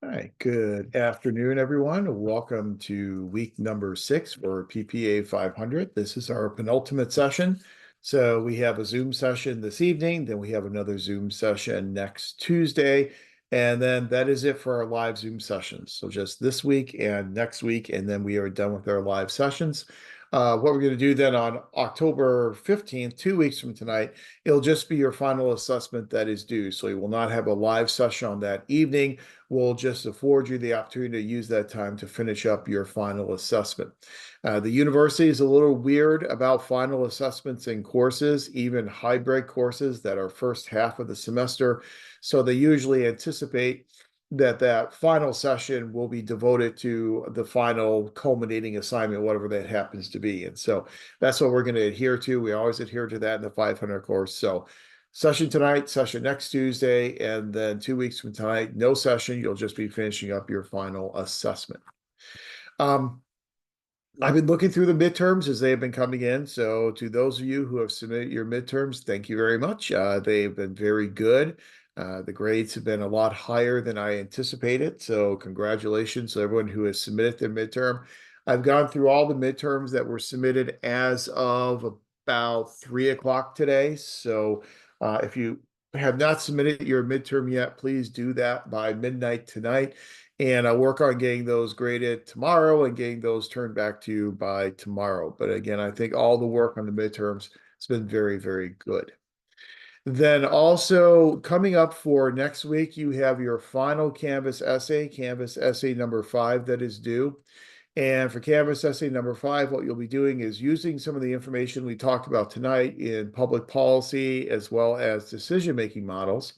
All right, good afternoon, everyone. Welcome to week number 6 for PPA 500. This is our penultimate session. So we have a Zoom session this evening, then we have another Zoom session next Tuesday, and then that is it for our live Zoom sessions. So just this week and next week, and then we are done with our live sessions. What we're going to do then on October 15th, 2 weeks from tonight, it'll just be your final assessment that is due. So you will not have a live session on that evening. Will just afford you the opportunity to use that time to finish up your final assessment. The university is a little weird about final assessments in courses, even hybrid courses that are first half of the semester. So they usually anticipate that final session will be devoted to the final culminating assignment, whatever that happens to be. And so that's what we're going to adhere to. We always adhere to that in the 500 course. So session tonight, session next Tuesday, and then 2 weeks from tonight, no session. You'll just be finishing up your final assessment. I've been looking through the midterms as they have been coming in. So to those of you who have submitted your midterms, thank you very much. They've been very good. The grades have been a lot higher than I anticipated. So congratulations to everyone who has submitted their midterm. I've gone through all the midterms that were submitted as of about 3 o'clock today. So if you have not submitted your midterm yet, please do that by midnight tonight. And I'll work on getting those graded tomorrow and getting those turned back to you by tomorrow. But again, I think all the work on the midterms has been very, very good. Then also coming up for next week, you have your final Canvas essay number 5 that is due. And for Canvas essay number 5, what you'll be doing is using some of the information we talked about tonight in public policy as well as decision-making models.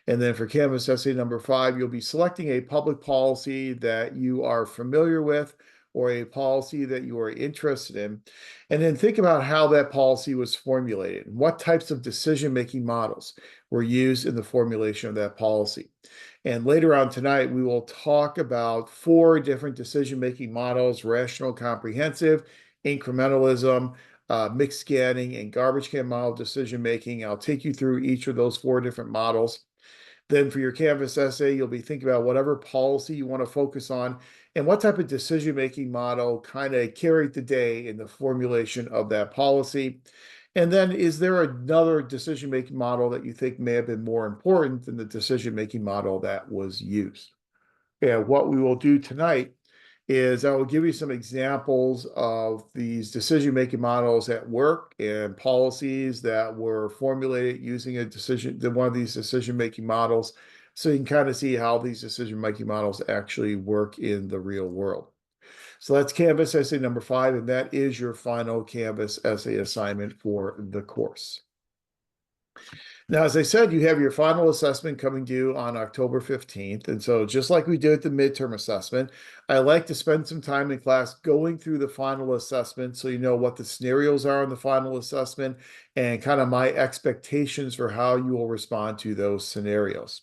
And then for Canvas essay number 5, you'll be selecting a public policy that you are familiar with or a policy that you are interested in. And then think about how that policy was formulated. What types of decision-making models were used in the formulation of that policy. And later on tonight, we will talk about 4 different decision-making models: rational comprehensive, incrementalism, mixed scanning, and garbage can model decision-making. I'll take you through each of those 4 different models. Then for your Canvas essay, you'll be thinking about whatever policy you want to focus on and what type of decision-making model kind of carried the day in the formulation of that policy. And then is there another decision-making model that you think may have been more important than the decision-making model that was used? And what we will do tonight is I will give you some examples of these decision-making models at work and policies that were formulated using one of these decision-making models, so you can kind of see how these decision-making models actually work in the real world. So that's Canvas essay number 5, and that is your final Canvas essay assignment for the course. Now, as I said, you have your final assessment coming due on October 15th. And so just like we did at the midterm assessment, I like to spend some time in class going through the final assessment so you know what the scenarios are in the final assessment and kind of my expectations for how you will respond to those scenarios.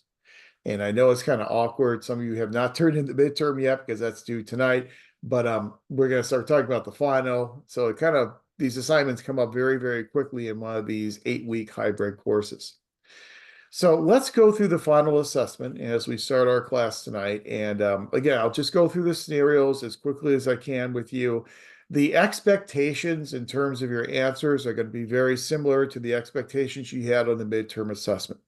And I know it's kind of awkward. Some of you have not turned in the midterm yet because that's due tonight, but we're going to start talking about the final. So it kind of these assignments come up very, very quickly in one of these 8-week hybrid courses. So let's go through the final assessment as we start our class tonight. And again, I'll just go through the scenarios as quickly as I can with you. The expectations in terms of your answers are going to be very similar to the expectations you had on the midterm assessment,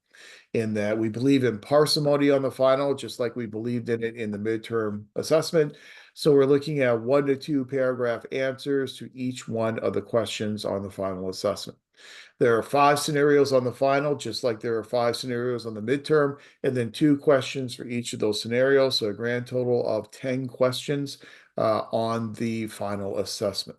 in that we believe in parsimony on the final, just like we believed in it in the midterm assessment. So we're looking at 1 to 2 paragraph answers to each one of the questions on the final assessment. There are 5 scenarios on the final, just like there are 5 scenarios on the midterm, and then 2 questions for each of those scenarios. So a grand total of 10 questions on the final assessment.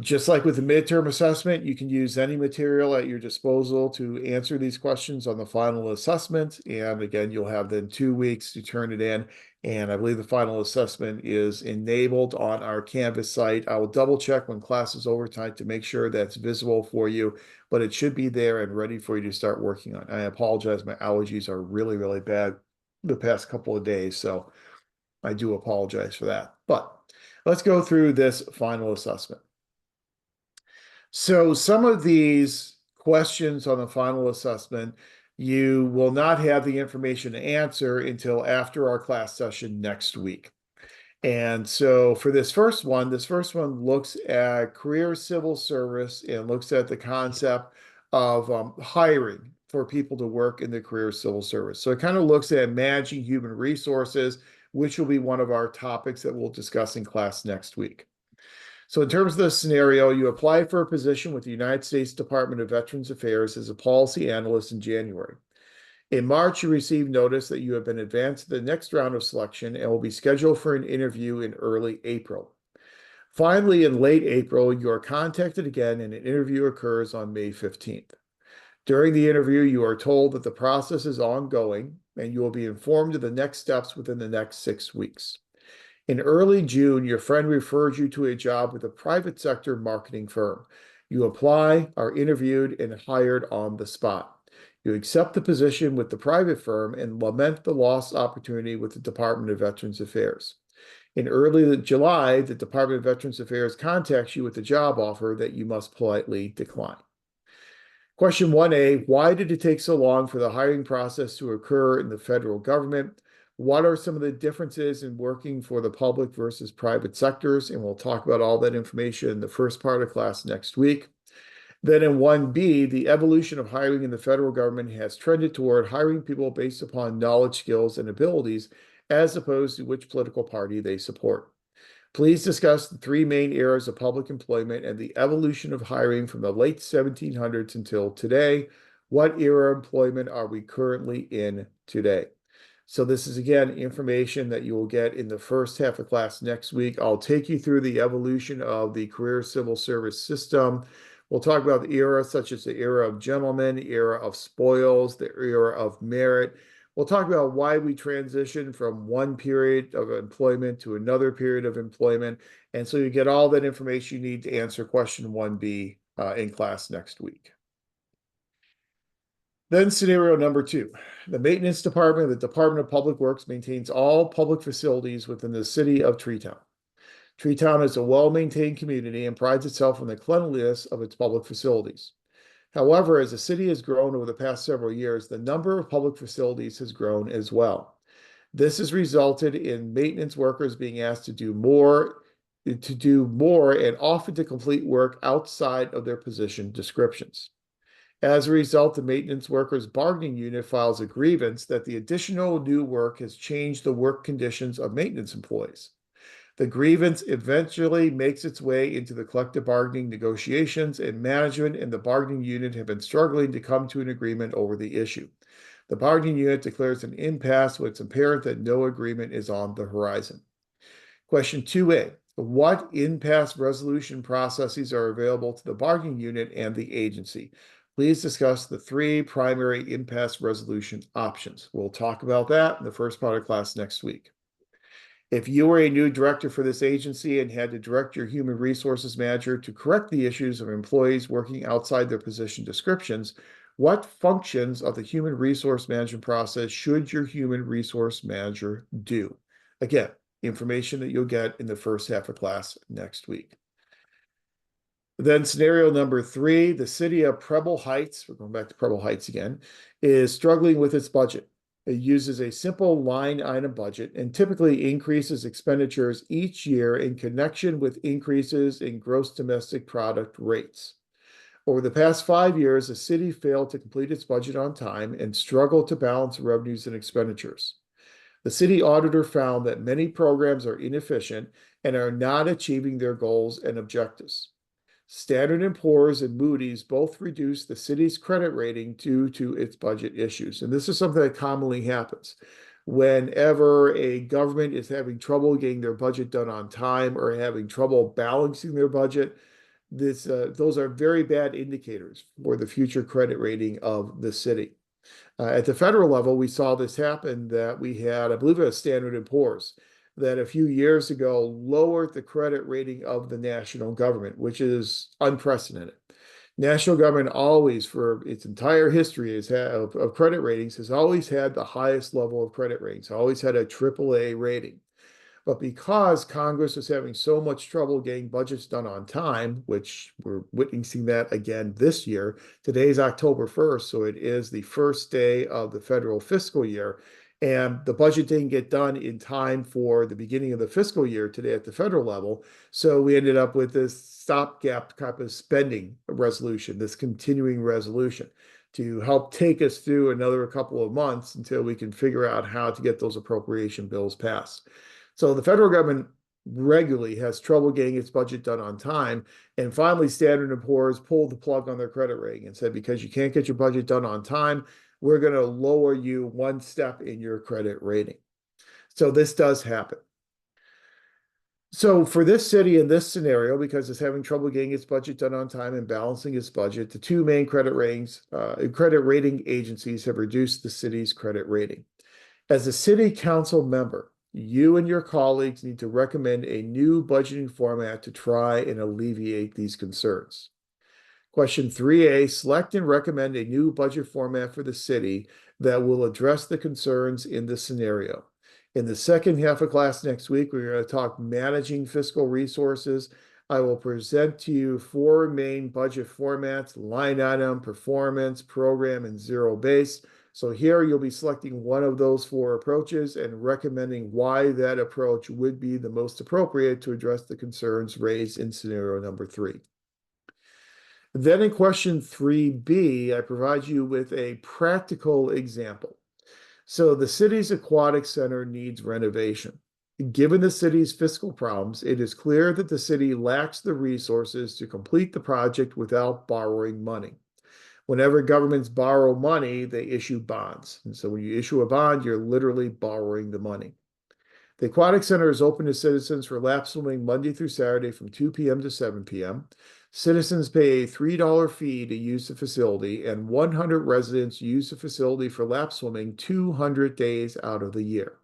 Just like with the midterm assessment, you can use any material at your disposal to answer these questions on the final assessment. And again, you'll have then 2 weeks to turn it in. And I believe the final assessment is enabled on our Canvas site. I will double check when class is over tonight to make sure that's visible for you, but it should be there and ready for you to start working on. I apologize. My allergies are really, really bad the past couple of days. So I do apologize for that. But let's go through this final assessment. So some of these questions on the final assessment, You will not have the information to answer until after our class session next week. And so for this first one looks at career civil service and looks at the concept of hiring for people to work in the career civil service. So it kind of looks at managing human resources, which will be one of our topics that we'll discuss in class next week. So in terms of the scenario, you apply for a position with the United States Department of Veterans Affairs as a policy analyst in January. In March, you receive notice that you have been advanced to the next round of selection and will be scheduled for an interview in early April. Finally, in late April, you are contacted again and an interview occurs on May 15th. During the interview, you are told that the process is ongoing and you will be informed of the next steps within the next 6 weeks. In early June, your friend referred you to a job with a private sector marketing firm. You apply, are interviewed, and hired on the spot. You accept the position with the private firm and lament the lost opportunity with the Department of Veterans Affairs. In early July, the Department of Veterans Affairs contacts you with a job offer that you must politely decline. Question 1A, why did it take so long for the hiring process to occur in the federal government? What are some of the differences in working for the public versus private sectors? And we'll talk about all that information in the first part of class next week. Then in 1B, the evolution of hiring in the federal government has trended toward hiring people based upon knowledge, skills, and abilities, as opposed to which political party they support. Please discuss the three main eras of public employment and the evolution of hiring from the late 1700s until today. What era of employment are we currently in today? So this is, again, information that you will get in the first half of class next week. I'll take you through the evolution of the career civil service system. We'll talk about the era such as the era of gentlemen, era of spoils, the era of merit. We'll talk about why we transition from one period of employment to another period of employment. And so you get all that information you need to answer question 1B in class next week. Then scenario number 2. The maintenance department of the Department of Public Works maintains all public facilities within the city of Treetown. Treetown is a well-maintained community and prides itself on the cleanliness of its public facilities. However, as the city has grown over the past several years, the number of public facilities has grown as well. This has resulted in maintenance workers being asked to do more and often to complete work outside of their position descriptions. As a result, the maintenance workers bargaining unit files a grievance that the additional new work has changed the work conditions of maintenance employees. The grievance eventually makes its way into the collective bargaining negotiations, and management and the bargaining unit have been struggling to come to an agreement over the issue. The bargaining unit declares an impasse when it's apparent that no agreement is on the horizon. Question 2A. What impasse resolution processes are available to the bargaining unit and the agency? Please discuss the three primary impasse resolution options. We'll talk about that in the first part of class next week. If you were a new director for this agency and had to direct your human resources manager to correct the issues of employees working outside their position descriptions, what functions of the human resource management process should your human resource manager do? Again, information that you'll get in the first half of class next week. Then scenario number 3, the city of Preble Heights, we're going back to Preble Heights again, is struggling with its budget. It uses a simple line item budget and typically increases expenditures each year in connection with increases in gross domestic product rates. Over the past 5 years, the city failed to complete its budget on time and struggled to balance revenues and expenditures. The city auditor found that many programs are inefficient and are not achieving their goals and objectives. Standard & Poor's and Moody's both reduced the city's credit rating due to its budget issues. And this is something that commonly happens. Whenever a government is having trouble getting their budget done on time or having trouble balancing their budget, those are very bad indicators for the future credit rating of the city. At the federal level, we saw this happen that we had, I believe it was Standard & Poor's, that a few years ago lowered the credit rating of the national government, which is unprecedented. National government always, for its entire history of credit ratings, has always had the highest level of credit ratings, always had a AAA rating. But because Congress is having so much trouble getting budgets done on time, which we're witnessing that again this year, today's October 1st, so it is the first day of the federal fiscal year. And the budget didn't get done in time for the beginning of the fiscal year today at the federal level. So we ended up with this stopgap type of spending resolution, this continuing resolution to help take us through another couple of months until we can figure out how to get those appropriation bills passed. So the federal government regularly has trouble getting its budget done on time. And finally, Standard & Poor's pulled the plug on their credit rating and said, because you can't get your budget done on time, we're going to lower you one step in your credit rating. So this does happen. So for this city in this scenario, because it's having trouble getting its budget done on time and balancing its budget, the two main credit rating agencies have reduced the city's credit rating. As a city council member, you and your colleagues need to recommend a new budgeting format to try and alleviate these concerns. Question 3A, select and recommend a new budget format for the city that will address the concerns in this scenario. In the second half of class next week, we're going to talk managing fiscal resources. I will present to you four main budget formats: line item, performance, program, and zero base. So here you'll be selecting one of those four approaches and recommending why that approach would be the most appropriate to address the concerns raised in scenario number 3. Then in question 3B, I provide you with a practical example. So the city's aquatic center needs renovation. Given the city's fiscal problems, it is clear that the city lacks the resources to complete the project without borrowing money. Whenever governments borrow money, they issue bonds. And so when you issue a bond, you're literally borrowing the money. The Aquatic Center is open to citizens for lap swimming Monday through Saturday from 2 p.m. to 7 p.m. Citizens pay a $3 fee to use the facility, and 100 residents use the facility for lap swimming 200 days out of the year.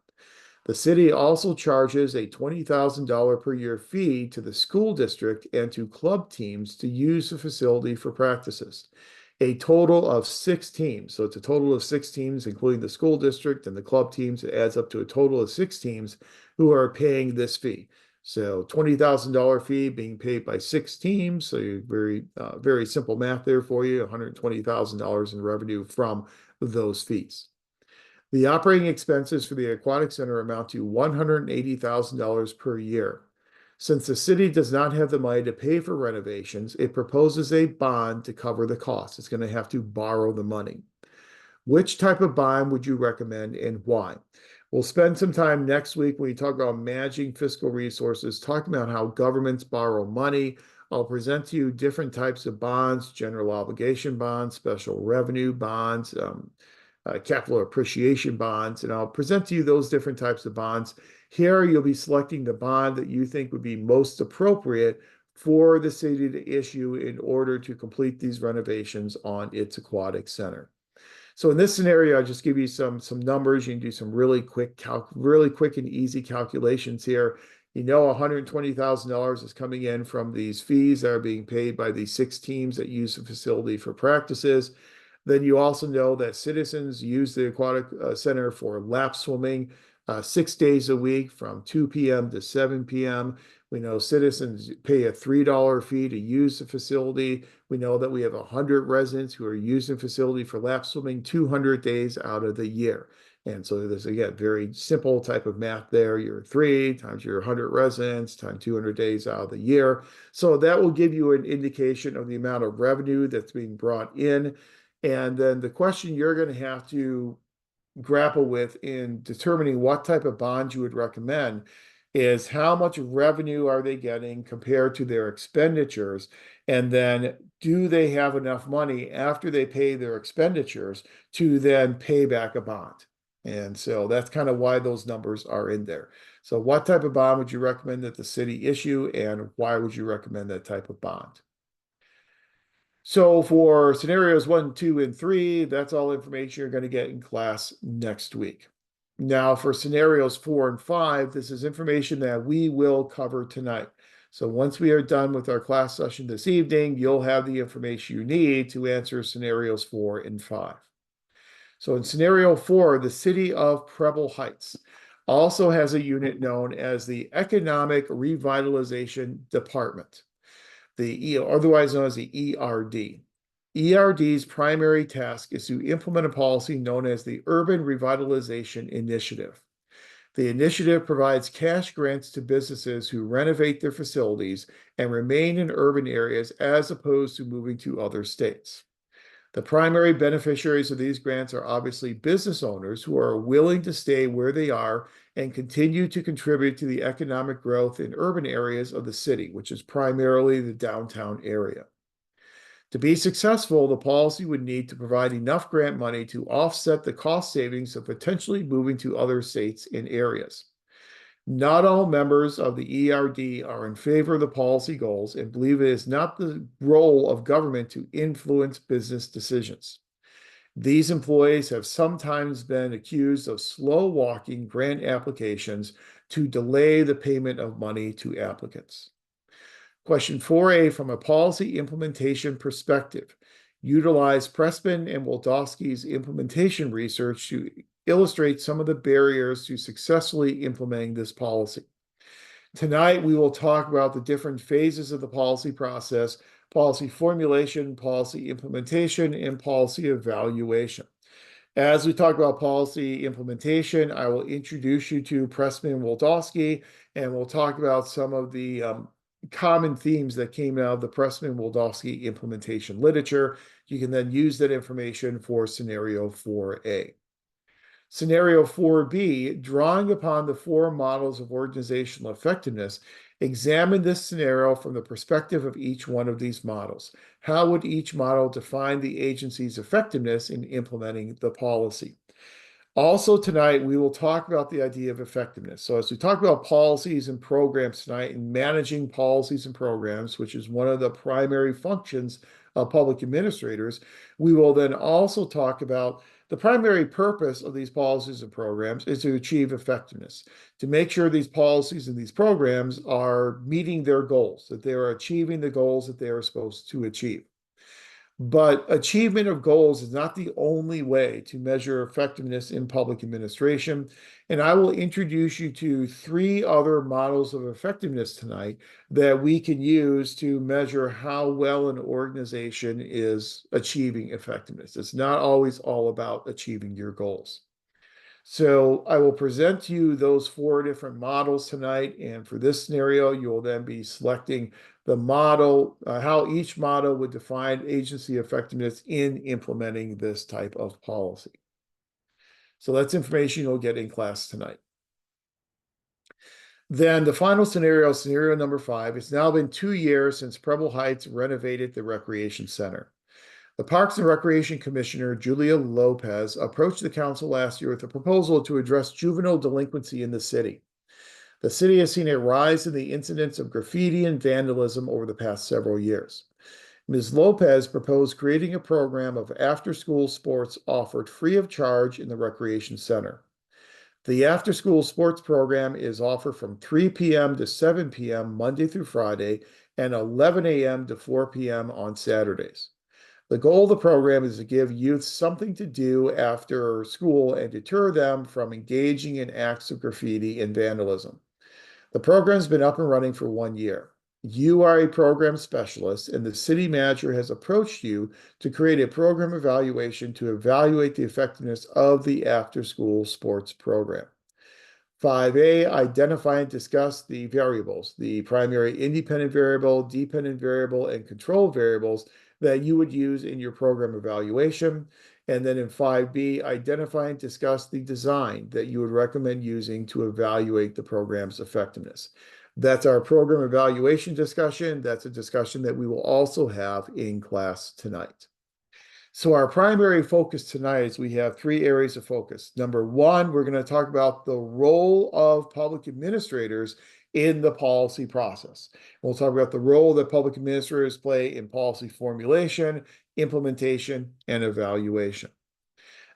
The city also charges a $20,000 per year fee to the school district and to club teams to use the facility for practices. A total of 6 teams. So it's a total of 6 teams, including the school district and the club teams. It adds up to a total of 6 teams who are paying this fee. So $20,000 fee being paid by 6 teams. So you're very simple math there for you, $120,000 in revenue from those fees. The operating expenses for the Aquatic Center amount to $180,000 per year. Since the city does not have the money to pay for renovations, it proposes a bond to cover the cost. It's going to have to borrow the money. Which type of bond would you recommend and why? We'll spend some time next week when we talk about managing fiscal resources, talking about how governments borrow money. I'll present to you different types of bonds: general obligation bonds, special revenue bonds, capital appreciation bonds, and I'll present to you those different types of bonds. Here, you'll be selecting the bond that you think would be most appropriate for the city to issue in order to complete these renovations on its aquatic center. So in this scenario, I'll just give you some numbers. You can do some really quick and easy calculations here. You know, $120,000 is coming in from these fees that are being paid by the 6 teams that use the facility for practices. Then you also know that citizens use the aquatic center for lap swimming 6 days a week from 2 p.m. to 7 p.m. We know citizens pay a $3 fee to use the facility. We know that we have 100 residents who are using the facility for lap swimming 200 days out of the year. And so there's, again, very simple type of math there. Your 3 times your 100 residents times 200 days out of the year. So that will give you an indication of the amount of revenue that's being brought in. And then the question you're going to have to grapple with in determining what type of bond you would recommend is how much revenue are they getting compared to their expenditures? And then do they have enough money after they pay their expenditures to then pay back a bond? And so that's kind of why those numbers are in there. So what type of bond would you recommend that the city issue, and why would you recommend that type of bond? So for scenarios 1, 2, and 3, that's all information you're going to get in class next week. Now for scenarios 4 and 5, this is information that we will cover tonight. So once we are done with our class session this evening, you'll have the information you need to answer scenarios 4 and 5. So in scenario 4, the city of Preble Heights. also has a unit known as the Economic Revitalization Department, otherwise known as the ERD. ERD's primary task is to implement a policy known as the Urban Revitalization Initiative. The initiative provides cash grants to businesses who renovate their facilities and remain in urban areas as opposed to moving to other states. The primary beneficiaries of these grants are obviously business owners who are willing to stay where they are and continue to contribute to the economic growth in urban areas of the city, which is primarily the downtown area. To be successful, the policy would need to provide enough grant money to offset the cost savings of potentially moving to other states and areas. Not all members of the ERD are in favor of the policy goals and believe it is not the role of government to influence business decisions. These employees have sometimes been accused of slow walking grant applications to delay the payment of money to applicants. Question 4A, from a policy implementation perspective, utilize Pressman and Waldowski's implementation research to illustrate some of the barriers to successfully implementing this policy. Tonight, we will talk about the different phases of the policy process: policy formulation, policy implementation, and policy evaluation. As we talk about policy implementation, I will introduce you to Pressman and Waldowski, and we'll talk about some of the common themes that came out of the Pressman-Waldowski implementation literature. You can then use that information for scenario 4A. Scenario 4B, drawing upon the four models of organizational effectiveness, examine this scenario from the perspective of each one of these models. How would each model define the agency's effectiveness in implementing the policy? Also tonight, we will talk about the idea of effectiveness. So as we talk about policies and programs tonight and managing policies and programs, which is one of the primary functions of public administrators, we will then also talk about the primary purpose of these policies and programs is to achieve effectiveness, to make sure these policies and these programs are meeting their goals, that they are achieving the goals that they are supposed to achieve. But achievement of goals is not the only way to measure effectiveness in public administration. And I will introduce you to three other models of effectiveness tonight that we can use to measure how well an organization is achieving effectiveness. It's not always all about achieving your goals. So I will present to you those four different models tonight. And for this scenario, you will then be selecting the model, how each model would define agency effectiveness in implementing this type of policy. So that's information you'll get in class tonight. Then the final scenario, scenario number 5, it's now been 2 years since Preble Heights renovated the Recreation Center. The Parks and Recreation Commissioner, Julia Lopez, approached the council last year with a proposal to address juvenile delinquency in the city. The city has seen a rise in the incidence of graffiti and vandalism over the past several years. Ms. Lopez proposed creating a program of after-school sports offered free of charge in the Recreation Center. The after-school sports program is offered from 3 p.m. to 7 p.m. Monday through Friday and 11 a.m. to 4 p.m. on Saturdays. The goal of the program is to give youth something to do after school and deter them from engaging in acts of graffiti and vandalism. The program's been up and running for 1 year. You are a program specialist, and the city manager has approached you to create a program evaluation to evaluate the effectiveness of the after-school sports program. 5A, identify and discuss the variables, the primary independent variable, dependent variable, and control variables that you would use in your program evaluation. And then in 5B, identify and discuss the design that you would recommend using to evaluate the program's effectiveness. That's our program evaluation discussion. That's a discussion that we will also have in class tonight. So our primary focus tonight is we have 3 areas of focus. Number 1, we're going to talk about the role of public administrators in the policy process. We'll talk about the role that public administrators play in policy formulation, implementation, and evaluation.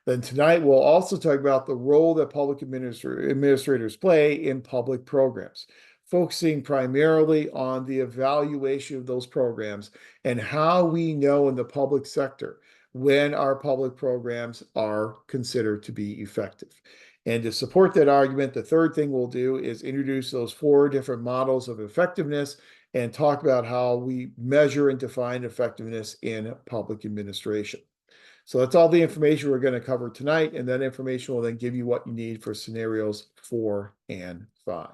Then tonight, we'll also talk about the role that public administrators play in public programs, focusing primarily on the evaluation of those programs and how we know in the public sector when our public programs are considered to be effective. And to support that argument, the third thing we'll do is introduce those four different models of effectiveness and talk about how we measure and define effectiveness in public administration. So that's all the information we're going to cover tonight, and that information will then give you what you need for scenarios 4 and 5.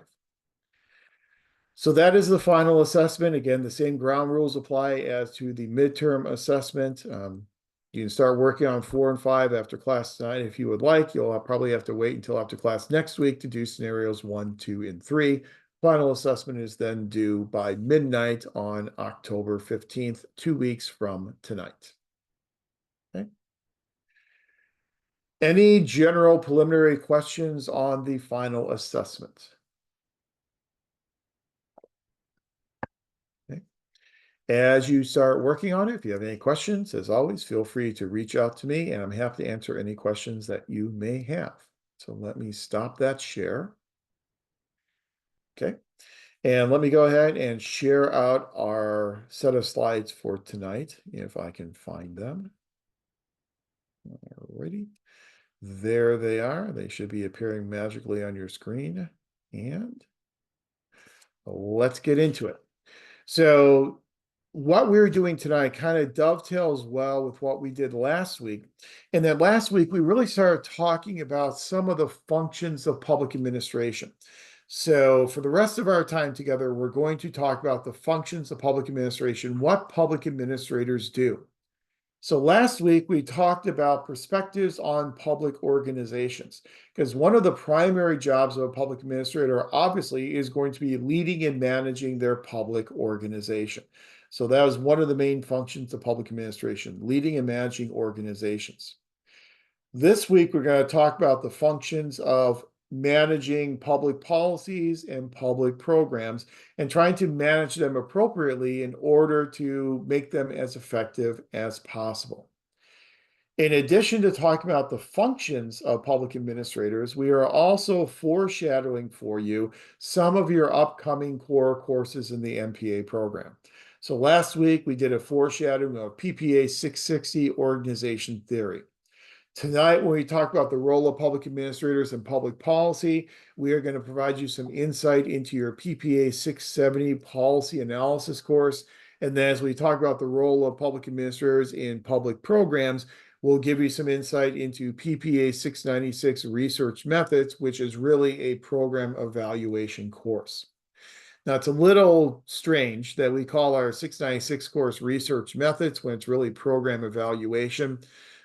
So that is the final assessment. Again, the same ground rules apply as to the midterm assessment. You can start working on 4 and 5 after class tonight if you would like. You'll probably have to wait until after class next week to do scenarios 1, 2, and 3. Final assessment is then due by midnight on October 15th, 2 weeks from tonight. Okay. Any general preliminary questions on the final assessment? Okay. As you start working on it, if you have any questions, as always, feel free to reach out to me, and I'm happy to answer any questions that you may have. So let me stop that share. Okay. And let me go ahead and share out our set of slides for tonight, if I can find them. Alrighty. There they are. They should be appearing magically on your screen. And let's get into it. So what we're doing tonight kind of dovetails well with what we did last week. And then last week, we really started talking about some of the functions of public administration. So for the rest of our time together, we're going to talk about the functions of public administration, what public administrators do. So last week, we talked about perspectives on public organizations, because one of the primary jobs of a public administrator, obviously, is going to be leading and managing their public organization. So that was one of the main functions of public administration, leading and managing organizations. This week, we're going to talk about the functions of managing public policies and public programs and trying to manage them appropriately in order to make them as effective as possible. In addition to talking about the functions of public administrators, we are also foreshadowing for you some of your upcoming core courses in the MPA program. So last week, we did a foreshadowing of PPA 660 organization theory. Tonight, when we talk about the role of public administrators in public policy, we are going to provide you some insight into your PPA 670 policy analysis course. And then as we talk about the role of public administrators in public programs, we'll give you some insight into PPA 696 research methods, which is really a program evaluation course. Now, it's a little strange that we call our 696 course research methods when it's really program evaluation.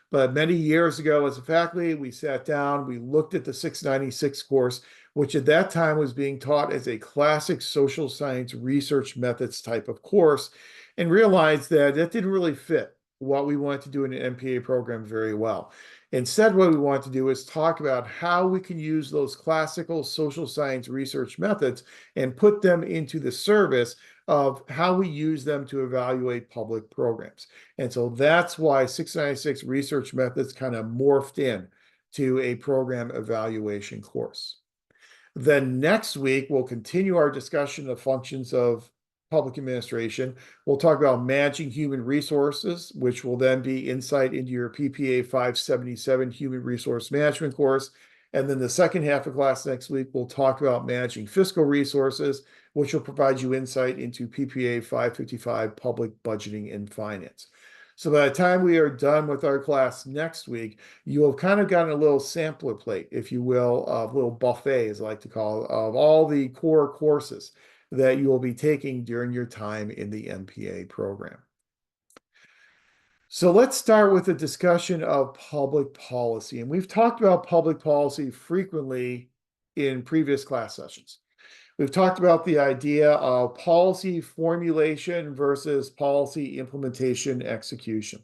But many years ago, as a faculty, we sat down, we looked at the 696 course, which at that time was being taught as a classic social science research methods type of course, and realized that that didn't really fit what we want to do in an MPA program very well. Instead, what we want to do is talk about how we can use those classical social science research methods and put them into the service of how we use them to evaluate public programs. And so that's why 696 research methods kind of morphed in to a program evaluation course. Then next week, we'll continue our discussion of functions of public administration. We'll talk about managing human resources, which will then be insight into your PPA 577 human resource management course. And then the second half of class next week, we'll talk about managing fiscal resources, which will provide you insight into PPA 555 public budgeting and finance. So by the time we are done with our class next week, you have kind of gotten a little sampler plate, if you will, a little buffet, as I like to call it, of all the core courses that you will be taking during your time in the MPA program. So let's start with a discussion of public policy. And we've talked about public policy frequently in previous class sessions. We've talked about the idea of policy formulation versus policy implementation execution.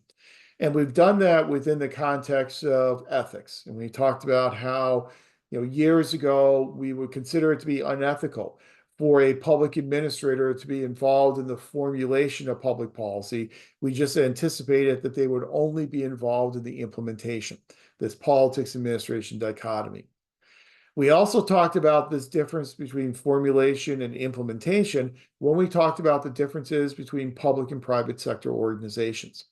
And we've done that within the context of ethics. And we talked about how, years ago, we would consider it to be unethical for a public administrator to be involved in the formulation of public policy. We just anticipated that they would only be involved in the implementation, this politics administration dichotomy. We also talked about this difference between formulation and implementation when we talked about the differences between public and private sector organizations.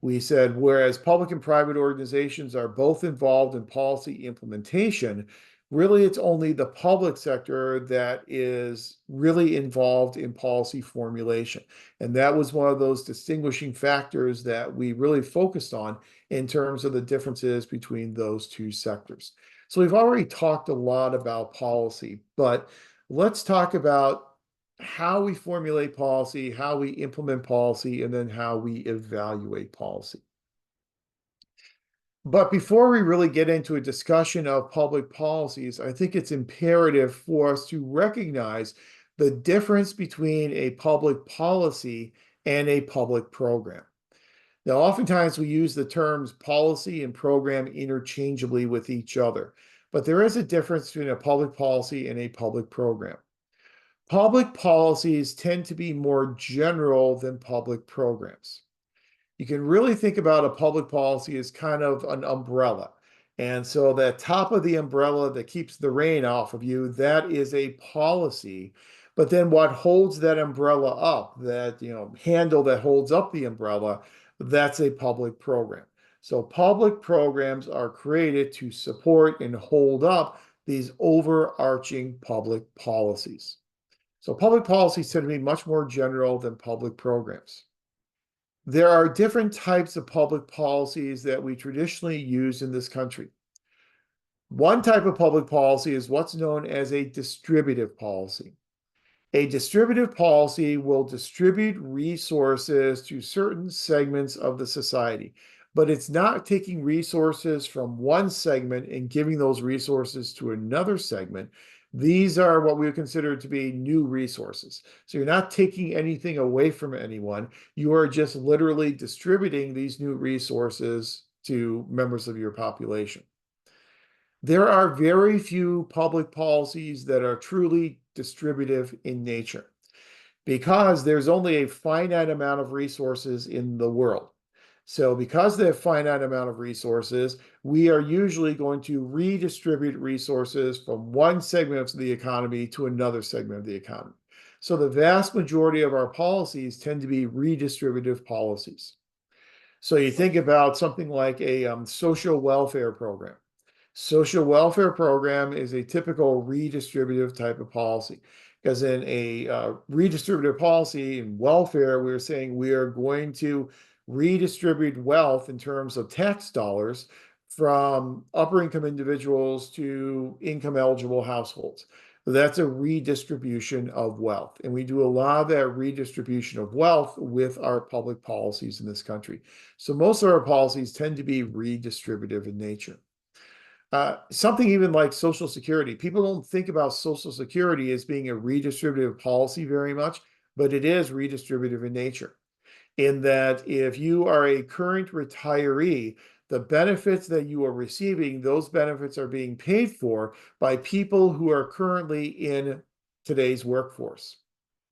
We said, whereas public and private organizations are both involved in policy implementation, really it's only the public sector that is really involved in policy formulation. And that was one of those distinguishing factors that we really focused on in terms of the differences between those two sectors. So we've already talked a lot about policy, but let's talk about how we formulate policy, how we implement policy, and then how we evaluate policy. But before we really get into a discussion of public policies, I think it's imperative for us to recognize the difference between a public policy and a public program. Now, oftentimes we use the terms policy and program interchangeably with each other, but there is a difference between a public policy and a public program. Public policies tend to be more general than public programs. You can really think about a public policy as kind of an umbrella. And so the top of the umbrella that keeps the rain off of you, that is a policy. But then what holds that umbrella up, that handle that holds up the umbrella, that's a public program. So public programs are created to support and hold up these overarching public policies. So public policies tend to be much more general than public programs. There are different types of public policies that we traditionally use in this country. One type of public policy is what's known as a distributive policy. A distributive policy will distribute resources to certain segments of the society, but it's not taking resources from one segment and giving those resources to another segment. These are what we would consider to be new resources. So you're not taking anything away from anyone. You are just literally distributing these new resources to members of your population. There are very few public policies that are truly distributive in nature because there's only a finite amount of resources in the world. So because they have finite amount of resources, we are usually going to redistribute resources from one segment of the economy to another segment of the economy. So the vast majority of our policies tend to be redistributive policies. So you think about something like a social welfare program. Social welfare program is a typical redistributive type of policy because in a redistributive policy in welfare, we're saying we are going to redistribute wealth in terms of tax dollars from upper income individuals to income eligible households. That's a redistribution of wealth. And we do a lot of that redistribution of wealth with our public policies in this country. So most of our policies tend to be redistributive in nature. Something even like Social Security. People don't think about Social Security as being a redistributive policy very much, but it is redistributive in nature. In that if you are a current retiree, the benefits that you are receiving, those benefits are being paid for by people who are currently in today's workforce.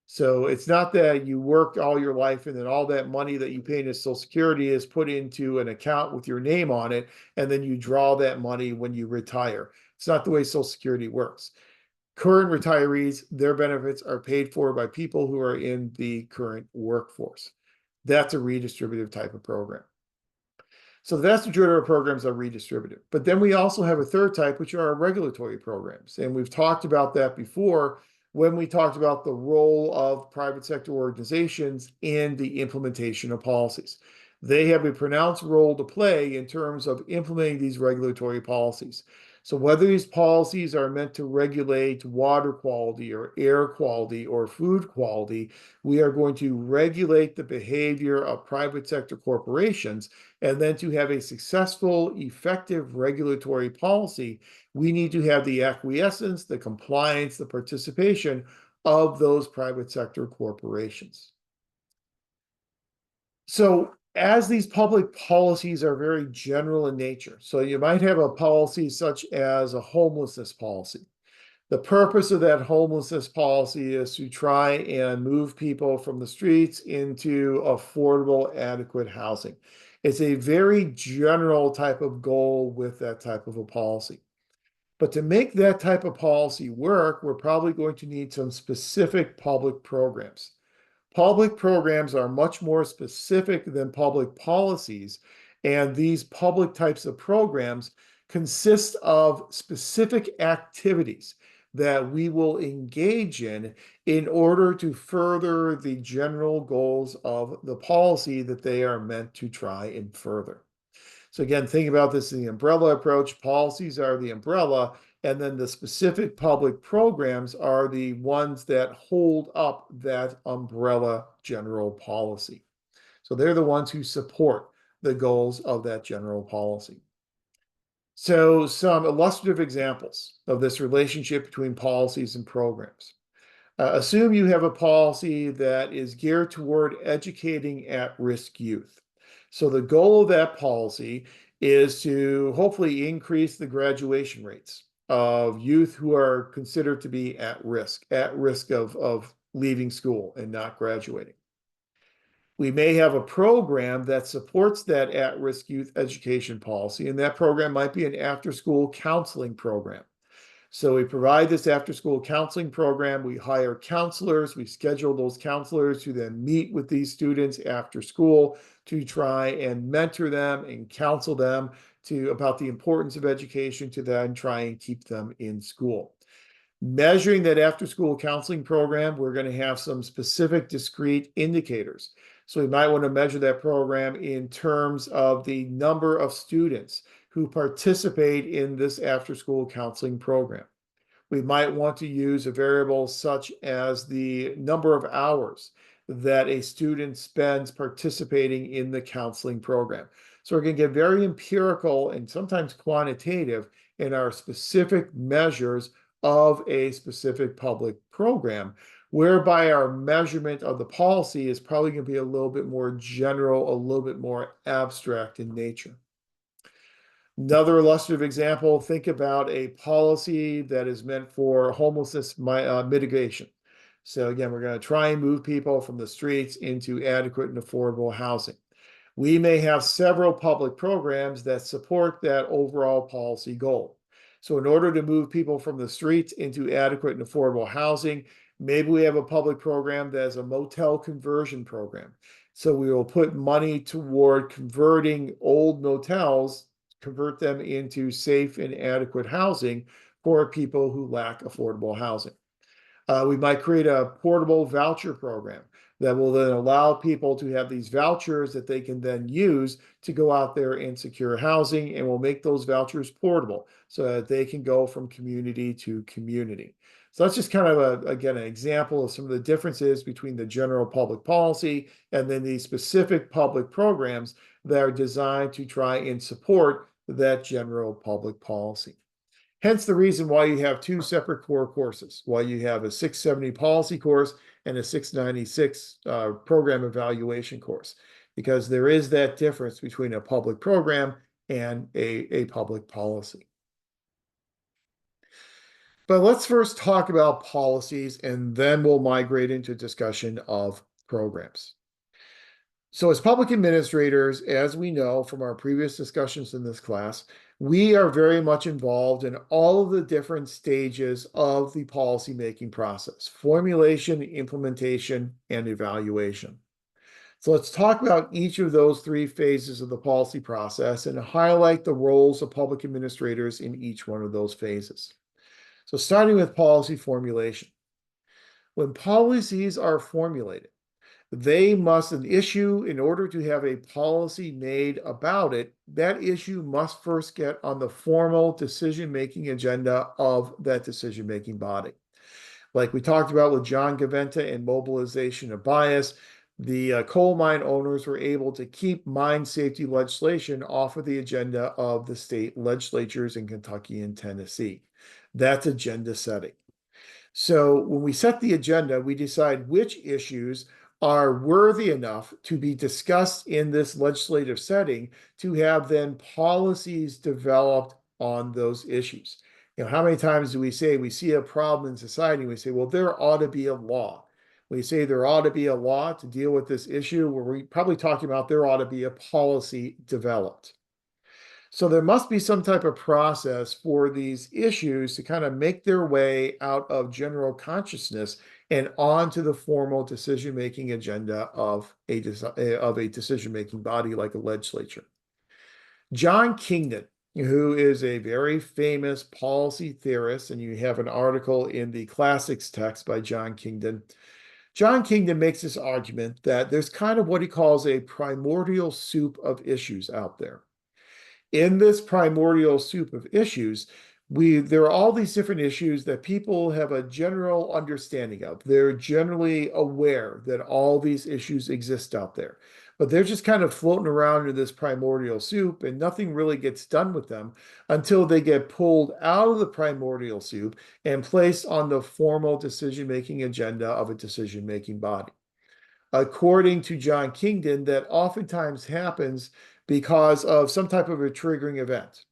So it's not that you worked all your life and then all that money that you pay into Social Security is put into an account with your name on it, and then you draw that money when you retire. It's not the way Social Security works. Current retirees, their benefits are paid for by people who are in the current workforce. That's a redistributive type of program. So the vast majority of our programs are redistributive. But then we also have a third type, which are our regulatory programs. And we've talked about that before when we talked about the role of private sector organizations in the implementation of policies. They have a pronounced role to play in terms of implementing these regulatory policies. So whether these policies are meant to regulate water quality or air quality or food quality, we are going to regulate the behavior of private sector corporations. And then to have a successful, effective regulatory policy, we need to have the acquiescence, the compliance, the participation of those private sector corporations. So as these public policies are very general in nature, so you might have a policy such as a homelessness policy. The purpose of that homelessness policy is to try and move people from the streets into affordable, adequate housing. It's a very general type of goal with that type of a policy. But to make that type of policy work, we're probably going to need some specific public programs. Public programs are much more specific than public policies, and these public types of programs consist of specific activities that we will engage in order to further the general goals of the policy that they are meant to try and further. So again, think about this in the umbrella approach. Policies are the umbrella, and then the specific public programs are the ones that hold up that umbrella general policy. So they're the ones who support the goals of that general policy. So some illustrative examples of this relationship between policies and programs. Assume you have a policy that is geared toward educating at-risk youth. So the goal of that policy is to hopefully increase the graduation rates of youth who are considered to be at risk of leaving school and not graduating. We may have a program that supports that at-risk youth education policy, and that program might be an after-school counseling program. So we provide this after-school counseling program. We hire counselors. We schedule those counselors to then meet with these students after school to try and mentor them and counsel them about the importance of education to then try and keep them in school. Measuring that after-school counseling program, we're going to have some specific discrete indicators. So we might want to measure that program in terms of the number of students who participate in this after-school counseling program. We might want to use a variable such as the number of hours that a student spends participating in the counseling program. So we're going to get very empirical and sometimes quantitative in our specific measures of a specific public program, whereby our measurement of the policy is probably going to be a little bit more general, a little bit more abstract in nature. Another illustrative example, think about a policy that is meant for homelessness mitigation. So again, we're going to try and move people from the streets into adequate and affordable housing. We may have several public programs that support that overall policy goal. So in order to move people from the streets into adequate and affordable housing, maybe we have a public program that is a motel conversion program. So we will put money toward converting old motels, convert them into safe and adequate housing for people who lack affordable housing. We might create a portable voucher program that will then allow people to have these vouchers that they can then use to go out there and secure housing, and we'll make those vouchers portable so that they can go from community to community. So that's just kind of, again, an example of some of the differences between the general public policy and then these specific public programs that are designed to try and support that general public policy. Hence the reason why you have two separate core courses, why you have a 670 policy course and a 696 program evaluation course, because there is that difference between a public program and a public policy. But let's first talk about policies, and then we'll migrate into discussion of programs. So as public administrators, as we know from our previous discussions in this class, we are very much involved in all of the different stages of the policymaking process: formulation, implementation, and evaluation. So let's talk about each of those three phases of the policy process and highlight the roles of public administrators in each one of those phases. So starting with policy formulation. When policies are formulated, they must, an issue, in order to have a policy made about it, that issue must first get on the formal decision-making agenda of that decision-making body. Like we talked about with John Gaventa and mobilization of bias, the coal mine owners were able to keep mine safety legislation off of the agenda of the state legislatures in Kentucky and Tennessee. That's agenda setting. So when we set the agenda, we decide which issues are worthy enough to be discussed in this legislative setting to have then policies developed on those issues. How many times do we say we see a problem in society and we say, well, there ought to be a law. We say there ought to be a law to deal with this issue, where we're probably talking about there ought to be a policy developed. So there must be some type of process for these issues to kind of make their way out of general consciousness and onto the formal decision-making agenda of a decision-making body like a legislature. John Kingdon, who is a very famous policy theorist, and you have an article in the classics text by John Kingdon. John Kingdon makes this argument that there's kind of what he calls a primordial soup of issues out there. In this primordial soup of issues, there are all these different issues that people have a general understanding of. They're generally aware that all these issues exist out there, but they're just kind of floating around in this primordial soup, and nothing really gets done with them until they get pulled out of the primordial soup and placed on the formal decision-making agenda of a decision-making body. According to John Kingdon, that oftentimes happens because of some type of a triggering event.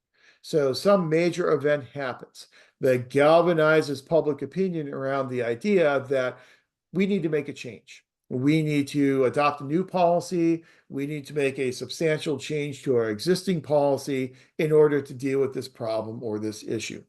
So some major event happens that galvanizes public opinion around the idea that we need to make a change. We need to adopt a new policy. We need to make a substantial change to our existing policy in order to deal with this problem or this issue.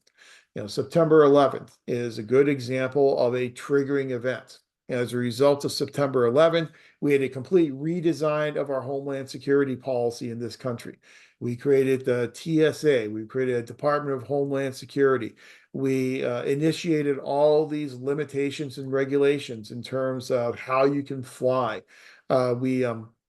September 11th is a good example of a triggering event. As a result of September 11th, we had a complete redesign of our Homeland Security policy in this country. We created the TSA. We created a Department of Homeland Security. We initiated all these limitations and regulations in terms of how you can fly. We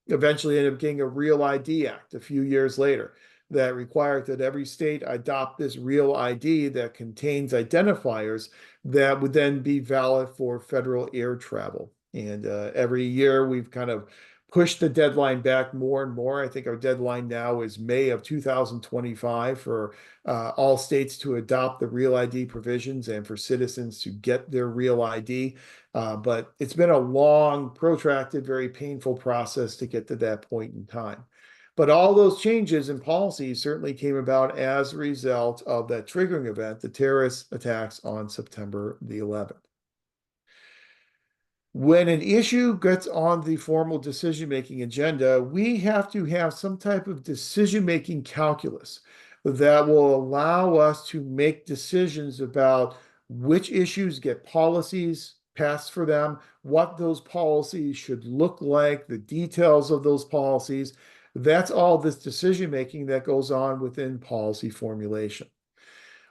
eventually ended up getting a Real ID Act a few years later that required that every state adopt this Real ID that contains identifiers that would then be valid for federal air travel. And every year we've kind of pushed the deadline back more and more. I think our deadline now is May of 2025 for all states to adopt the Real ID provisions and for citizens to get their Real ID. But it's been a long, protracted, very painful process to get to that point in time. But all those changes in policies certainly came about as a result of that triggering event, the terrorist attacks on September the 11th. When an issue gets on the formal decision-making agenda, we have to have some type of decision-making calculus that will allow us to make decisions about which issues get policies passed for them, what those policies should look like, the details of those policies. That's all this decision-making that goes on within policy formulation.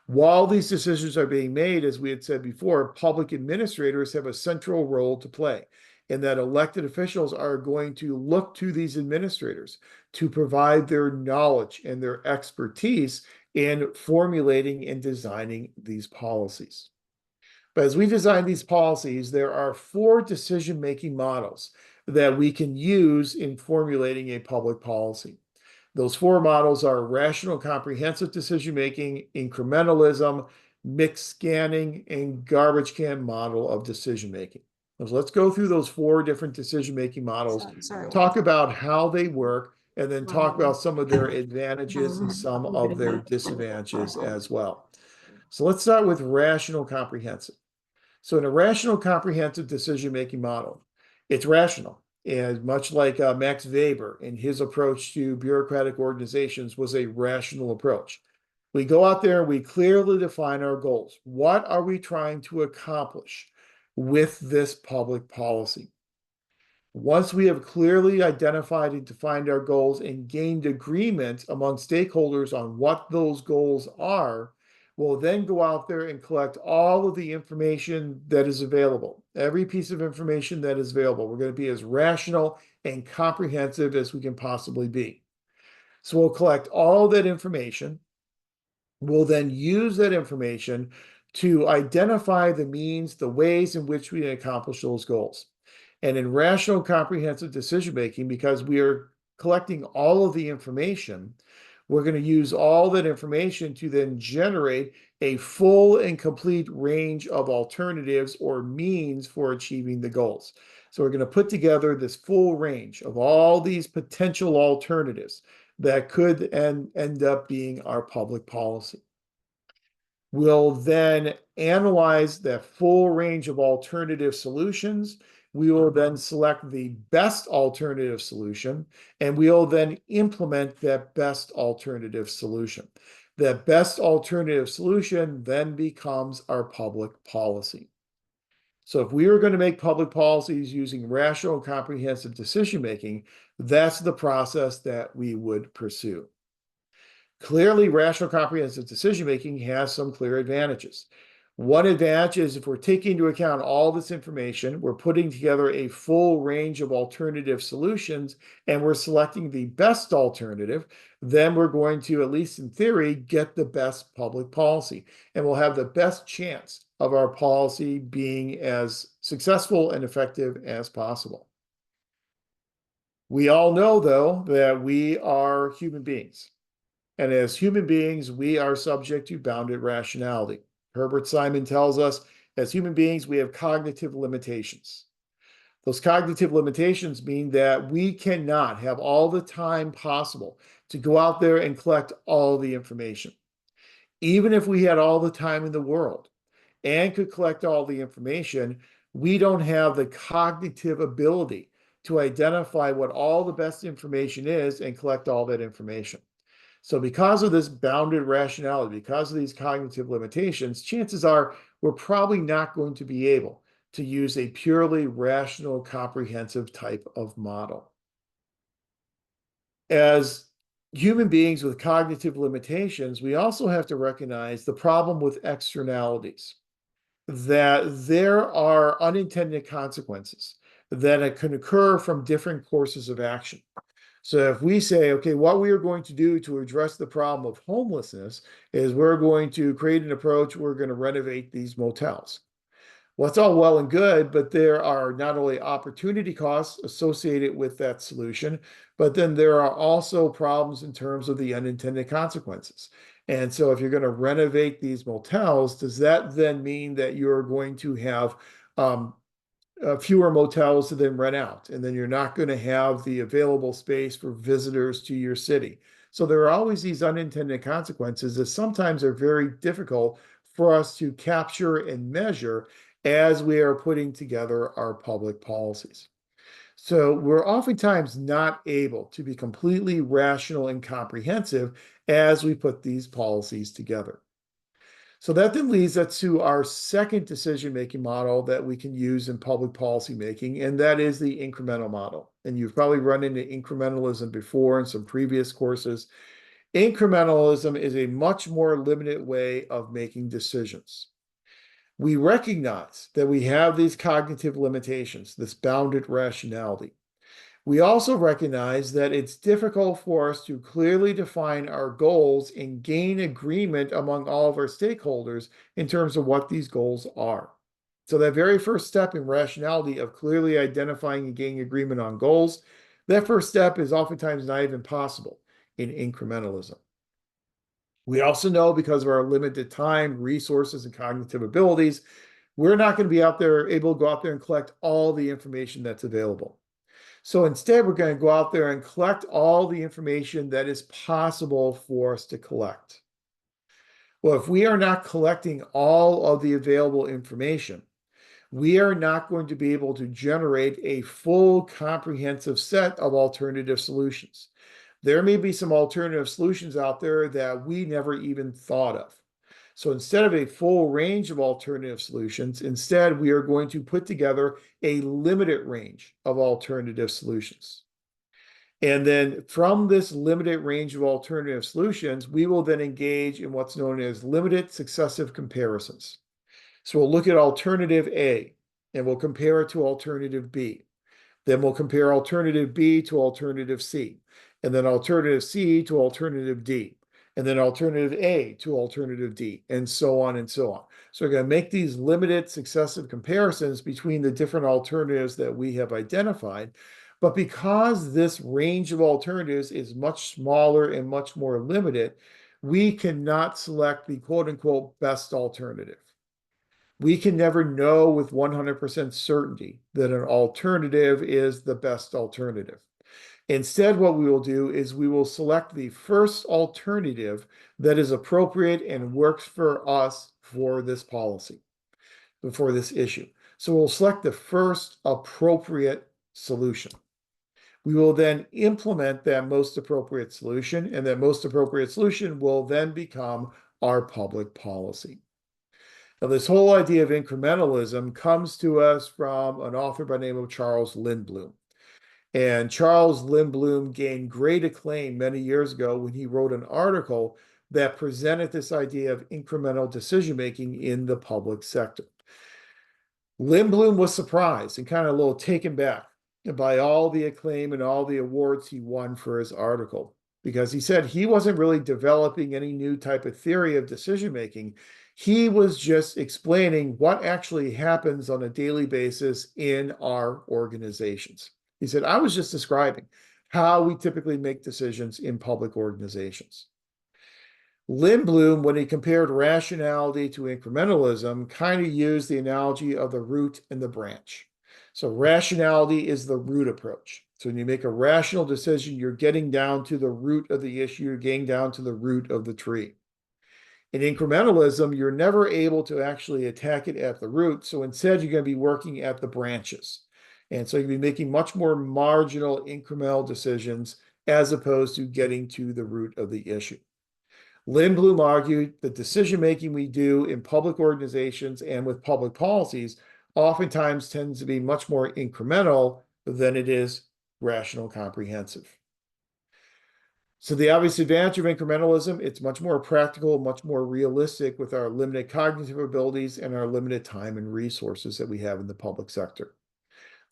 While these decisions are being made, as we had said before, public administrators have a central role to play, and that elected officials are going to look to these administrators to provide their knowledge and their expertise in formulating and designing these policies. But as we design these policies, there are 4 decision-making models that we can use in formulating a public policy. Those 4 models are rational comprehensive decision-making, incrementalism, mixed scanning, and garbage can model of decision-making. So let's go through those 4 different decision-making models, talk about how they work, and then talk about some of their advantages and some of their disadvantages as well. So let's start with rational comprehensive. So in a rational comprehensive decision-making model, it's rational. And much like Max Weber in his approach to bureaucratic organizations was a rational approach. We go out there and we clearly define our goals. What are we trying to accomplish with this public policy? Once we have clearly identified and defined our goals and gained agreement among stakeholders on what those goals are, we'll then go out there and collect all of the information that is available, every piece of information that is available. We're going to be as rational and comprehensive as we can possibly be. So we'll collect all that information. We'll then use that information to identify the means, the ways in which we can accomplish those goals. And in rational comprehensive decision-making, because we are collecting all of the information, we're going to use all that information to then generate a full and complete range of alternatives or means for achieving the goals. So we're going to put together this full range of all these potential alternatives that could end up being our public policy. We'll then analyze that full range of alternative solutions. We will then select the best alternative solution, and we'll then implement that best alternative solution. That best alternative solution then becomes our public policy. So if we are going to make public policies using rational and comprehensive decision making, that's the process that we would pursue. Clearly, rational comprehensive decision making has some clear advantages. One advantage is if we're taking into account all this information, we're putting together a full range of alternative solutions, and we're selecting the best alternative, then we're going to, at least in theory, get the best public policy. And we'll have the best chance of our policy being as successful and effective as possible. We all know, though, that we are human beings. And as human beings, we are subject to bounded rationality. Herbert Simon tells us, as human beings, we have cognitive limitations. Those cognitive limitations mean that we cannot have all the time possible to go out there and collect all the information. Even if we had all the time in the world and could collect all the information, we don't have the cognitive ability to identify what all the best information is and collect all that information. So because of this bounded rationality, because of these cognitive limitations, chances are we're probably not going to be able to use a purely rational, comprehensive type of model. As human beings with cognitive limitations, we also have to recognize the problem with externalities, that there are unintended consequences that can occur from different courses of action. So if we say, okay, what we are going to do to address the problem of homelessness is we're going to create an approach, we're going to renovate these motels. Well, it's all well and good, but there are not only opportunity costs associated with that solution, but then there are also problems in terms of the unintended consequences. And so if you're going to renovate these motels, does that then mean that you're going to have fewer motels to then rent out, and then you're not going to have the available space for visitors to your city? So there are always these unintended consequences that sometimes are very difficult for us to capture and measure as we are putting together our public policies. So we're oftentimes not able to be completely rational and comprehensive as we put these policies together. So that then leads us to our second decision-making model that we can use in public policy making, and that is the incremental model. And you've probably run into incrementalism before in some previous courses. Incrementalism is a much more limited way of making decisions. We recognize that we have these cognitive limitations, this bounded rationality. We also recognize that it's difficult for us to clearly define our goals and gain agreement among all of our stakeholders in terms of what these goals are. So that very first step in rationality of clearly identifying and gaining agreement on goals, that first step is oftentimes not even possible in incrementalism. We also know, because of our limited time, resources, and cognitive abilities, we're not going to be able to go out there and collect all the information that's available. So instead, we're going to go out there and collect all the information that is possible for us to collect. Well, if we are not collecting all of the available information, we are not going to be able to generate a full comprehensive set of alternative solutions. There may be some alternative solutions out there that we never even thought of. So instead of a full range of alternative solutions, instead we are going to put together a limited range of alternative solutions. And then from this limited range of alternative solutions, we will then engage in what's known as limited successive comparisons. So we'll look at alternative A and we'll compare it to alternative B. Then we'll compare alternative B to alternative C, and then alternative C to alternative D, and then alternative A to alternative D, and so on and so on. So we're going to make these limited successive comparisons between the different alternatives that we have identified. But because this range of alternatives is much smaller and much more limited, we cannot select the quote unquote best alternative. We can never know with 100% certainty that an alternative is the best alternative. Instead, what we will do is we will select the first alternative that is appropriate and works for us for this policy, for this issue. So we'll select the first appropriate solution. We will then implement that most appropriate solution, and that most appropriate solution will then become our public policy. Now, this whole idea of incrementalism comes to us from an author by the name of Charles Lindblom. And Charles Lindblom gained great acclaim many years ago when he wrote an article that presented this idea of incremental decision making in the public sector. Lindblom was surprised and kind of a little taken back by all the acclaim and all the awards he won for his article, because he said he wasn't really developing any new type of theory of decision making. He was just explaining what actually happens on a daily basis in our organizations. He said, I was just describing how we typically make decisions in public organizations. Lindblom, when he compared rationality to incrementalism, kind of used the analogy of the root and the branch. So rationality is the root approach. So when you make a rational decision, you're getting down to the root of the issue, you're getting down to the root of the tree. In incrementalism, you're never able to actually attack it at the root. So instead, you're going to be working at the branches. And so you'll be making much more marginal incremental decisions as opposed to getting to the root of the issue. Lindblom argued that decision making we do in public organizations and with public policies oftentimes tends to be much more incremental than it is rational comprehensive. So the obvious advantage of incrementalism, it's much more practical, much more realistic with our limited cognitive abilities and our limited time and resources that we have in the public sector.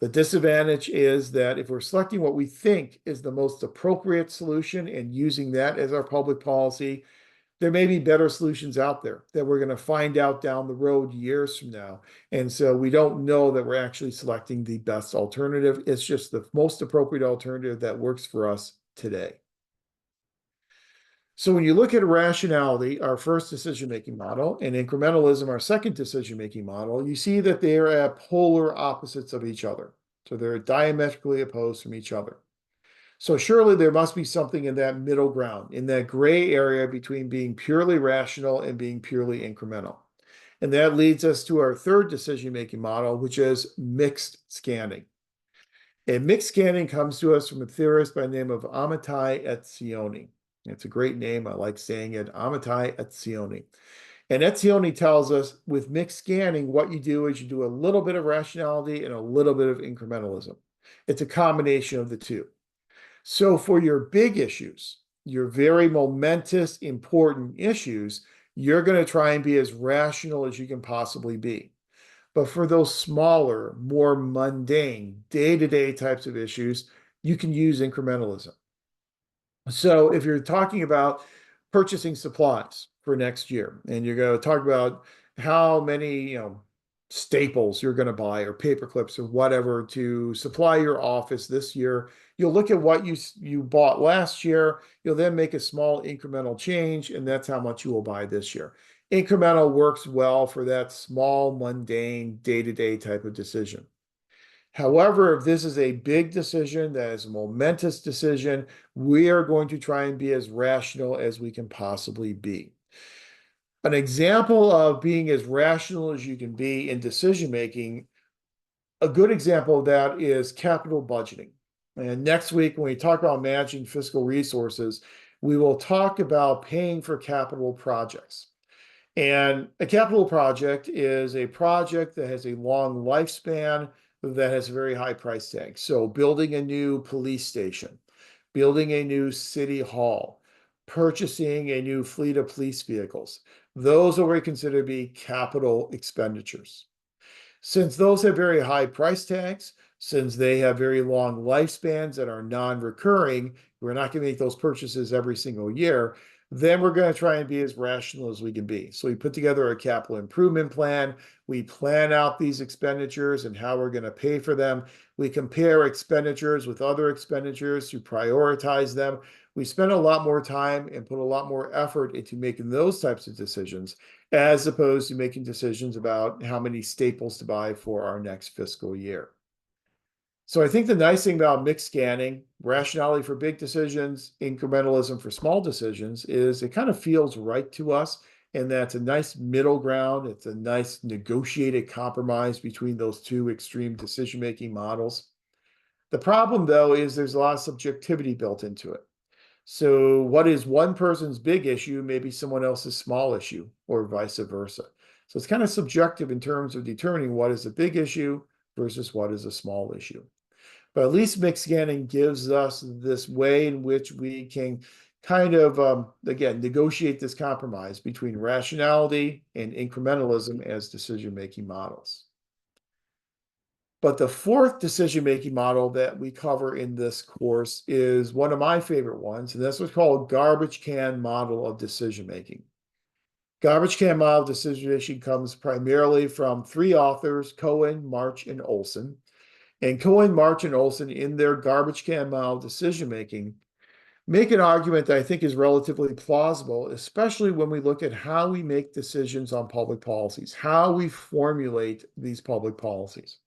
The disadvantage is that if we're selecting what we think is the most appropriate solution and using that as our public policy, there may be better solutions out there that we're going to find out down the road years from now. And so we don't know that we're actually selecting the best alternative. It's just the most appropriate alternative that works for us today. So when you look at rationality, our first decision-making model, and incrementalism, our second decision-making model, you see that they are at polar opposites of each other. So they're diametrically opposed from each other. So surely there must be something in that middle ground, in that gray area between being purely rational and being purely incremental. And that leads us to our third decision-making model, which is mixed scanning. And mixed scanning comes to us from a theorist by the name of Amitai Etzioni. It's a great name. I like saying it, Amitai Etzioni. And Etzioni tells us with mixed scanning, what you do is you do a little bit of rationality and a little bit of incrementalism. It's a combination of the two. So for your big issues, your very momentous, important issues, you're going to try and be as rational as you can possibly be. But for those smaller, more mundane, day-to-day types of issues, you can use incrementalism. So if you're talking about purchasing supplies for next year, and you're going to talk about how many, staples you're going to buy or paper clips or whatever to supply your office this year, you'll look at what you bought last year. You'll then make a small incremental change, and that's how much you will buy this year. Incremental works well for that small, mundane, day-to-day type of decision. However, if this is a big decision, that is a momentous decision, we are going to try and be as rational as we can possibly be. An example of being as rational as you can be in decision making, a good example of that is capital budgeting. And next week, when we talk about managing fiscal resources, we will talk about paying for capital projects. And a capital project is a project that has a long lifespan that has a very high price tag. So building a new police station, building a new city hall, purchasing a new fleet of police vehicles. Those are what we consider to be capital expenditures. Since those have very high price tags, since they have very long lifespans that are non-recurring, we're not going to make those purchases every single year, then we're going to try and be as rational as we can be. So we put together a capital improvement plan. We plan out these expenditures and how we're going to pay for them. We compare expenditures with other expenditures to prioritize them. We spend a lot more time and put a lot more effort into making those types of decisions, as opposed to making decisions about how many staples to buy for our next fiscal year. So I think the nice thing about mixed scanning, rationality for big decisions, incrementalism for small decisions, is it kind of feels right to us. And that's a nice middle ground. It's a nice negotiated compromise between those two extreme decision-making models. The problem, though, is there's a lot of subjectivity built into it. So what is one person's big issue may be someone else's small issue, or vice versa. So it's kind of subjective in terms of determining what is a big issue versus what is a small issue. But at least mixed scanning gives us this way in which we can kind of, again, negotiate this compromise between rationality and incrementalism as decision-making models. But the fourth decision-making model that we cover in this course is one of my favorite ones, and that's what's called garbage can model of decision-making. Garbage can model decision-making comes primarily from three authors, Cohen, March, and Olson. And Cohen, March, and Olson, in their garbage can model decision-making, make an argument that I think is relatively plausible, especially when we look at how we make decisions on public policies, how we formulate these public policies.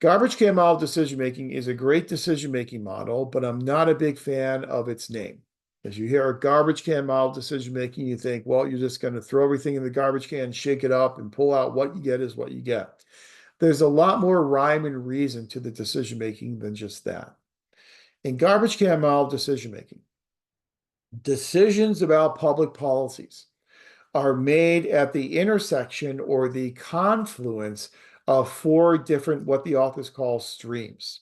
Garbage can model decision-making is a great decision-making model, but I'm not a big fan of its name. As you hear a garbage can model decision-making, you think, well, you're just going to throw everything in the garbage can, shake it up, and pull out what you get is what you get. There's a lot more rhyme and reason to the decision-making than just that. In garbage can model decision-making, decisions about public policies are made at the intersection or the confluence of four different, what the authors call streams.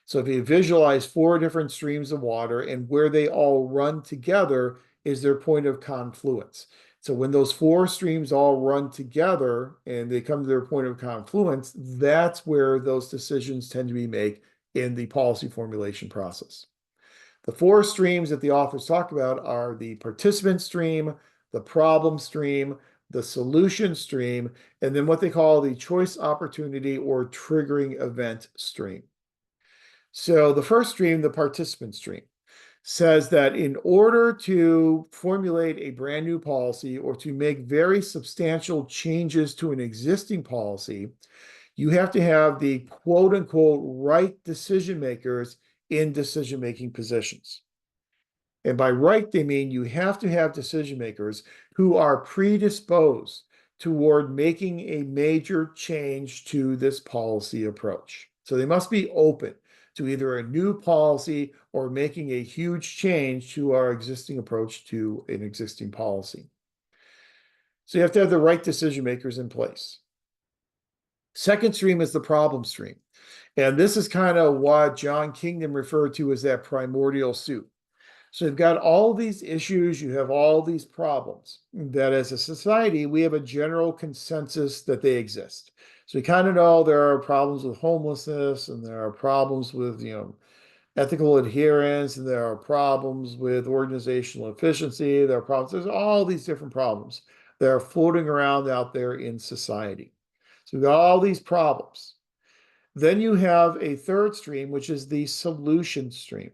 So if you visualize four different streams of water and where they all run together is their point of confluence. So when those four streams all run together and they come to their point of confluence, that's where those decisions tend to be made in the policy formulation process. The four streams that the authors talk about are the participant stream, the problem stream, the solution stream, and then what they call the choice opportunity or triggering event stream. So the first stream, the participant stream, says that in order to formulate a brand new policy or to make very substantial changes to an existing policy, you have to have the quote unquote right decision makers in decision making positions. And by right, they mean you have to have decision makers who are predisposed toward making a major change to this policy approach. So they must be open to either a new policy or making a huge change to our existing approach to an existing policy. So you have to have the right decision makers in place. Second stream is the problem stream. And this is kind of what John Kingdom referred to as that primordial soup. So you've got all these issues, you have all these problems that as a society, we have a general consensus that they exist. So we kind of know there are problems with homelessness and there are problems with, ethical adherence, and there are problems with organizational efficiency, there are problems, there's all these different problems that are floating around out there in society. So we've got all these problems. Then you have a third stream, which is the solution stream.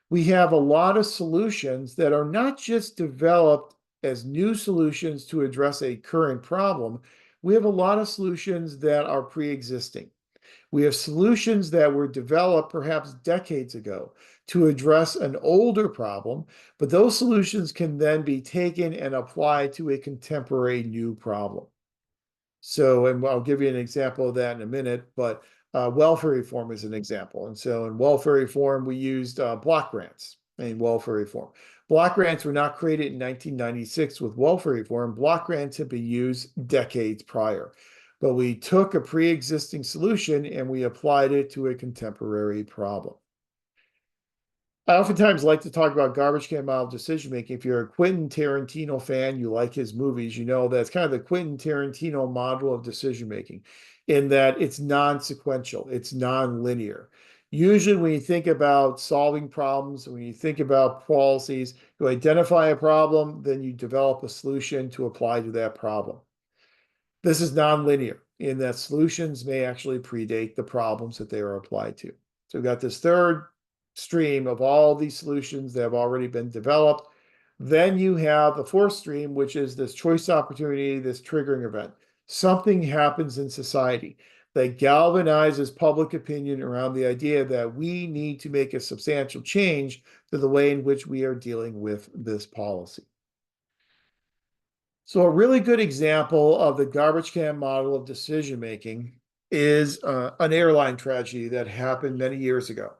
We have a lot of solutions that are not just developed as new solutions to address a current problem. We have a lot of solutions that are pre-existing. We have solutions that were developed perhaps decades ago to address an older problem, but those solutions can then be taken and applied to a contemporary new problem. So, and I'll give you an example of that in a minute, but welfare reform is an example. And so in welfare reform, we used block grants in welfare reform. Block grants were not created in 1996 with welfare reform. Block grants had been used decades prior. But we took a pre-existing solution and we applied it to a contemporary problem. I oftentimes like to talk about garbage can model decision making. If you're a Quentin Tarantino fan, you like his movies, you know that's kind of the Quentin Tarantino model of decision making, in that it's non-sequential, it's non-linear. Usually, when you think about solving problems, when you think about policies, you identify a problem, then you develop a solution to apply to that problem. This is non-linear in that solutions may actually predate the problems that they are applied to. So we've got this third stream of all these solutions that have already been developed. Then you have the fourth stream, which is this choice opportunity, this triggering event. Something happens in society that galvanizes public opinion around the idea that we need to make a substantial change to the way in which we are dealing with this policy. So a really good example of the garbage can model of decision making is an airline tragedy that happened many years ago.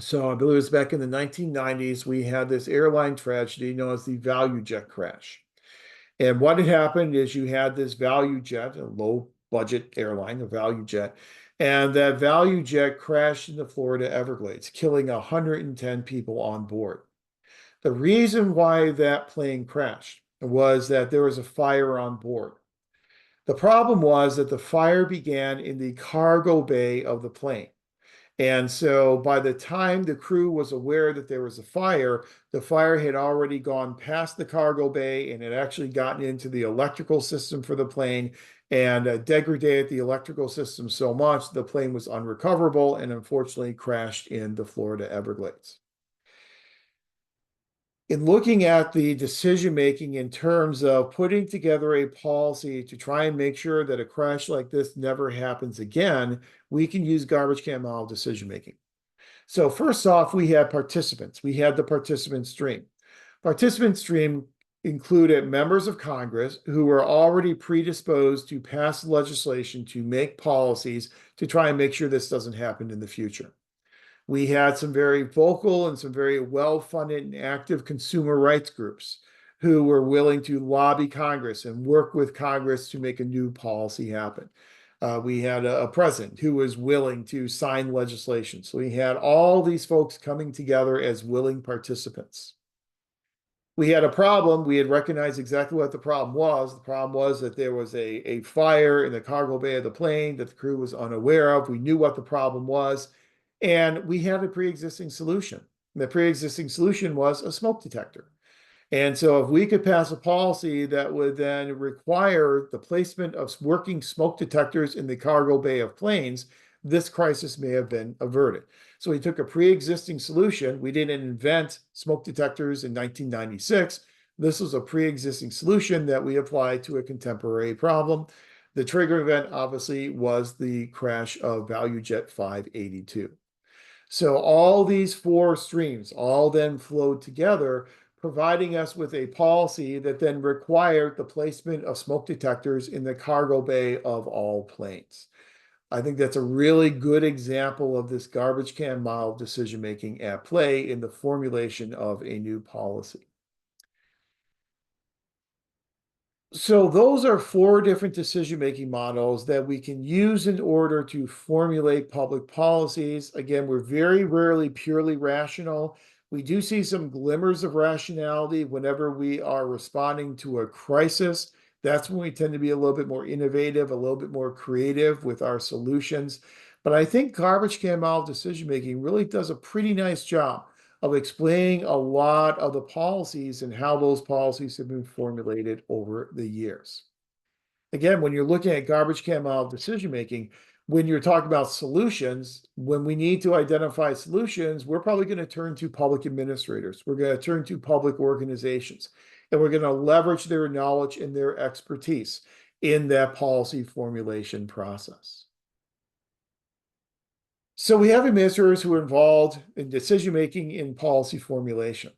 So I believe it was back in the 1990s, we had this airline tragedy known as the value jet crash. And what had happened is you had this value jet, a low budget airline, a value jet, and that value jet crashed in the Florida Everglades, killing 110 people on board. The reason why that plane crashed was that there was a fire on board. The problem was that the fire began in the cargo bay of the plane. And so by the time the crew was aware that there was a fire, the fire had already gone past the cargo bay and had actually gotten into the electrical system for the plane and degraded the electrical system so much the plane was unrecoverable and unfortunately crashed in the Florida Everglades. In looking at the decision making in terms of putting together a policy to try and make sure that a crash like this never happens again, we can use garbage can model decision making. So first off, we had participants. We had the participant stream. Participant stream included members of Congress who were already predisposed to pass legislation to make policies to try and make sure this doesn't happen in the future. We had some very vocal and some very well-funded and active consumer rights groups who were willing to lobby Congress and work with Congress to make a new policy happen. We had a president who was willing to sign legislation. So we had all these folks coming together as willing participants. We had a problem. We had recognized exactly what the problem was. The problem was that there was a fire in the cargo bay of the plane that the crew was unaware of. We knew what the problem was, and we had a pre-existing solution. And the pre-existing solution was a smoke detector. And so if we could pass a policy that would then require the placement of working smoke detectors in the cargo bay of planes, this crisis may have been averted. So we took a pre-existing solution. We didn't invent smoke detectors in 1996. This was a pre-existing solution that we applied to a contemporary problem. The trigger event, obviously, was the crash of ValueJet 582. So all these four streams all then flowed together, providing us with a policy that then required the placement of smoke detectors in the cargo bay of all planes. I think that's a really good example of this garbage can model decision making at play in the formulation of a new policy. So those are four different decision-making models that we can use in order to formulate public policies. Again, we're very rarely purely rational. We do see some glimmers of rationality whenever we are responding to a crisis. That's when we tend to be a little bit more innovative, a little bit more creative with our solutions. But I think garbage can model decision-making really does a pretty nice job of explaining a lot of the policies and how those policies have been formulated over the years. Again, when you're looking at garbage can model decision making, when you're talking about solutions, when we need to identify solutions, we're probably going to turn to public administrators. We're going to turn to public organizations, and we're going to leverage their knowledge and their expertise in that policy formulation process. So we have administrators who are involved in decision-making in policy formulation.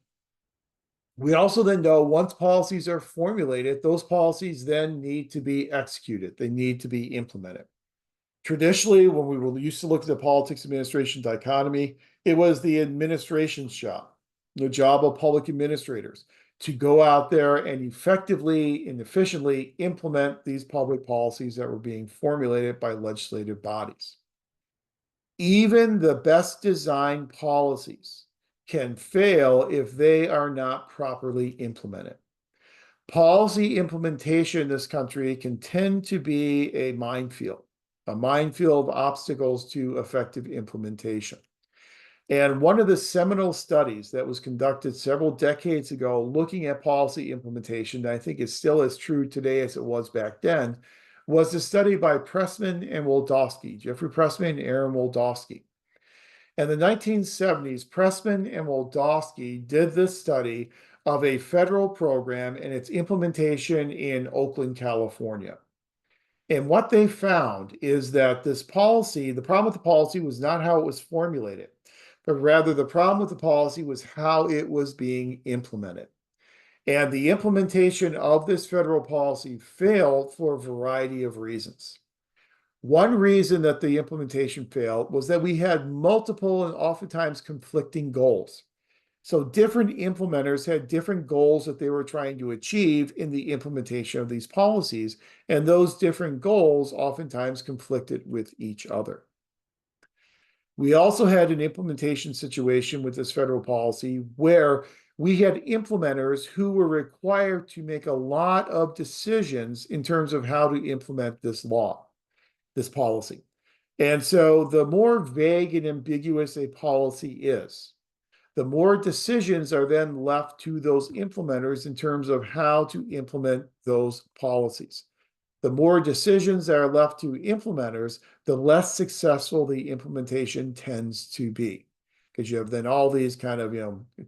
We also then know once policies are formulated, those policies then need to be executed. They need to be implemented. Traditionally, when we were used to look at the politics administration dichotomy, it was the administration's job, the job of public administrators, to go out there and effectively and efficiently implement these public policies that were being formulated by legislative bodies. Even the best designed policies can fail if they are not properly implemented. Policy implementation in this country can tend to be a minefield of obstacles to effective implementation. And one of the seminal studies that was conducted several decades ago looking at policy implementation, that I think is still as true today as it was back then, was the study by Pressman and Wildowski, Jeffrey Pressman and Aaron Wildowski. In the 1970s, Pressman and Wildowski did this study of a federal program and its implementation in Oakland, California. And what they found is that this policy, the problem with the policy was not how it was formulated, but rather the problem with the policy was how it was being implemented. And the implementation of this federal policy failed for a variety of reasons. One reason that the implementation failed was that we had multiple and oftentimes conflicting goals. So different implementers had different goals that they were trying to achieve in the implementation of these policies, and those different goals oftentimes conflicted with each other. We also had an implementation situation with this federal policy where we had implementers who were required to make a lot of decisions in terms of how to implement this law, this policy. And so the more vague and ambiguous a policy is, the more decisions are then left to those implementers in terms of how to implement those policies. The more decisions that are left to implementers, the less successful the implementation tends to be. Because you have then all these kind of,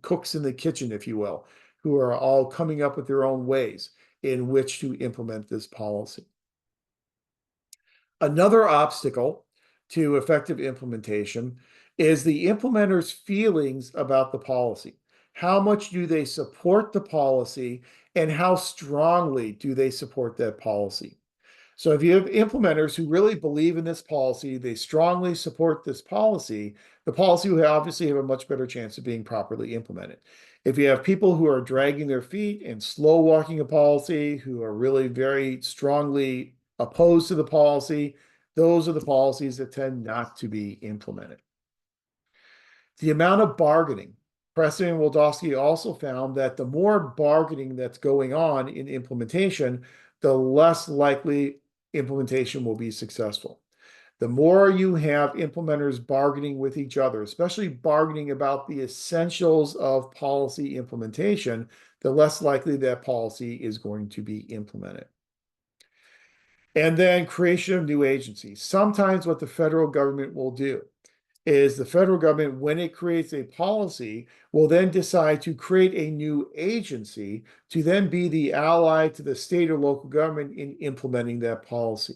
cooks in the kitchen, if you will, who are all coming up with their own ways in which to implement this policy. Another obstacle to effective implementation is the implementer's feelings about the policy. How much do they support the policy, and how strongly do they support that policy? So if you have implementers who really believe in this policy, they strongly support this policy, the policy will obviously have a much better chance of being properly implemented. If you have people who are dragging their feet and slow walking a policy, who are really very strongly opposed to the policy, those are the policies that tend not to be implemented. The amount of bargaining. President Wildowski also found that the more bargaining that's going on in implementation, the less likely implementation will be successful. The more you have implementers bargaining with each other, especially bargaining about the essentials of policy implementation, the less likely that policy is going to be implemented. And then creation of new agencies. Sometimes what the federal government will do is the federal government, when it creates a policy, will then decide to create a new agency to then be the ally to the state or local government in implementing that policy.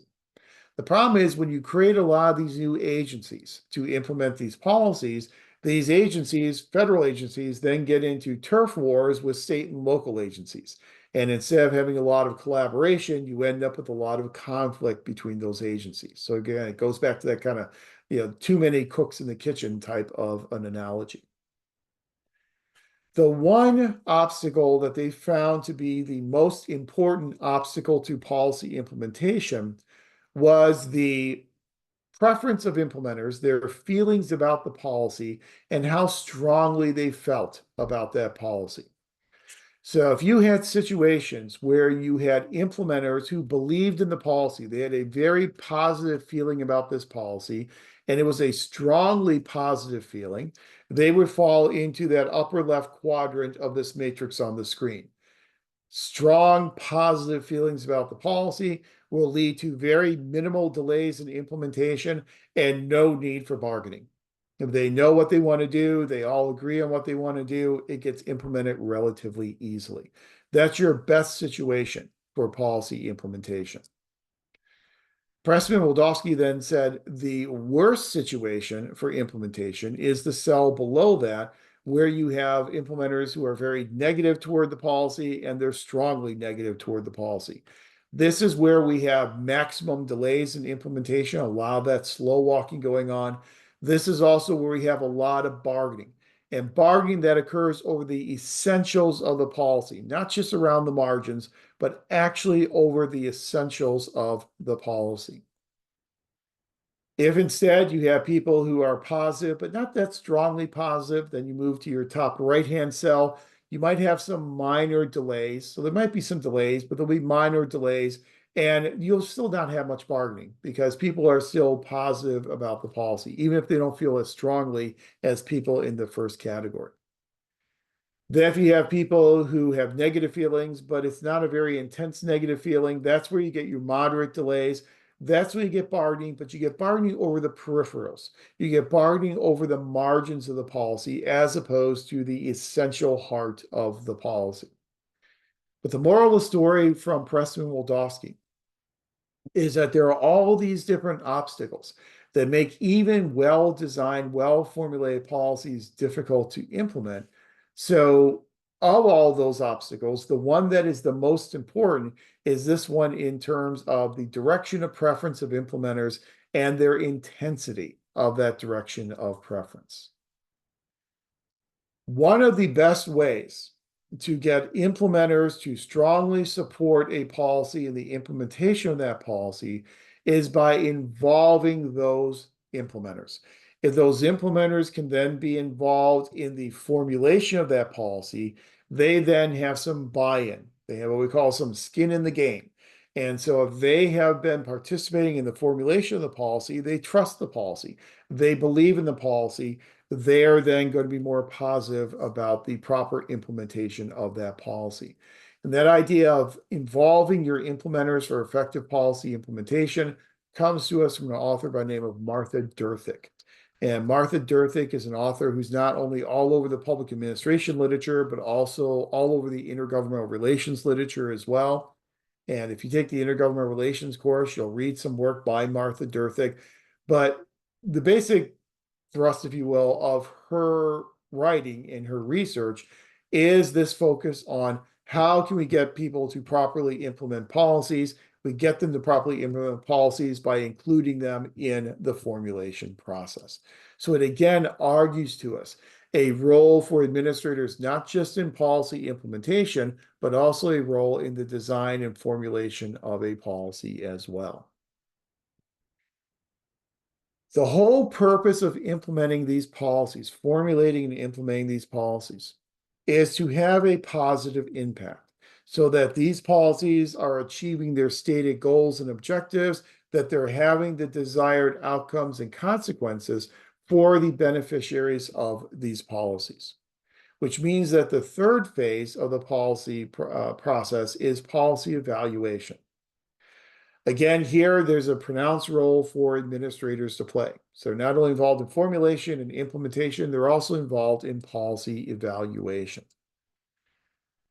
The problem is when you create a lot of these new agencies to implement these policies, these agencies, federal agencies, then get into turf wars with state and local agencies. And instead of having a lot of collaboration, you end up with a lot of conflict between those agencies. So again, it goes back to that kind of, too many cooks in the kitchen type of an analogy. The one obstacle that they found to be the most important obstacle to policy implementation was the preference of implementers, their feelings about the policy, and how strongly they felt about that policy. So if you had situations where you had implementers who believed in the policy, they had a very positive feeling about this policy, and it was a strongly positive feeling, they would fall into that upper left quadrant of this matrix on the screen. Strong positive feelings about the policy will lead to very minimal delays in implementation and no need for bargaining. If they know what they want to do, they all agree on what they want to do, it gets implemented relatively easily. That's your best situation for policy implementation. Pressman Wildowski then said the worst situation for implementation is the cell below that, where you have implementers who are very negative toward the policy and they're strongly negative toward the policy. This is where we have maximum delays in implementation, a lot of that slow walking going on. This is also where we have a lot of bargaining, and bargaining that occurs over the essentials of the policy, not just around the margins, but actually over the essentials of the policy. If instead you have people who are positive, but not that strongly positive, then you move to your top right-hand cell. You might have some minor delays. So there might be some delays, but there'll be minor delays, and you'll still not have much bargaining because people are still positive about the policy, even if they don't feel as strongly as people in the first category. Then if you have people who have negative feelings, but it's not a very intense negative feeling, that's where you get your moderate delays. That's where you get bargaining, but you get bargaining over the peripherals. You get bargaining over the margins of the policy as opposed to the essential heart of the policy. But the moral of the story from Preston Wildowski is that there are all these different obstacles that make even well-designed, well-formulated policies difficult to implement. So of all those obstacles, the one that is the most important is this one in terms of the direction of preference of implementers and their intensity of that direction of preference. One of the best ways to get implementers to strongly support a policy and the implementation of that policy is by involving those implementers. If those implementers can then be involved in the formulation of that policy, they then have some buy-in. They have what we call some skin in the game. And so if they have been participating in the formulation of the policy, they trust the policy, they believe in the policy, they're then going to be more positive about the proper implementation of that policy. And that idea of involving your implementers for effective policy implementation comes to us from an author by the name of Martha Durthick. And Martha Durthick is an author who's not only all over the public administration literature, but also all over the intergovernmental relations literature as well. And if you take the intergovernmental relations course, you'll read some work by Martha Durthick. But the basic thrust, if you will, of her writing and her research is this focus on how can we get people to properly implement policies. We get them to properly implement policies by including them in the formulation process. So it again argues to us a role for administrators, not just in policy implementation, but also a role in the design and formulation of a policy as well. The whole purpose of implementing these policies, formulating and implementing these policies, is to have a positive impact so that these policies are achieving their stated goals and objectives, that they're having the desired outcomes and consequences for the beneficiaries of these policies, which means that the third phase of the policy process is policy evaluation. Again, here there's a pronounced role for administrators to play. So not only involved in formulation and implementation, they're also involved in policy evaluation.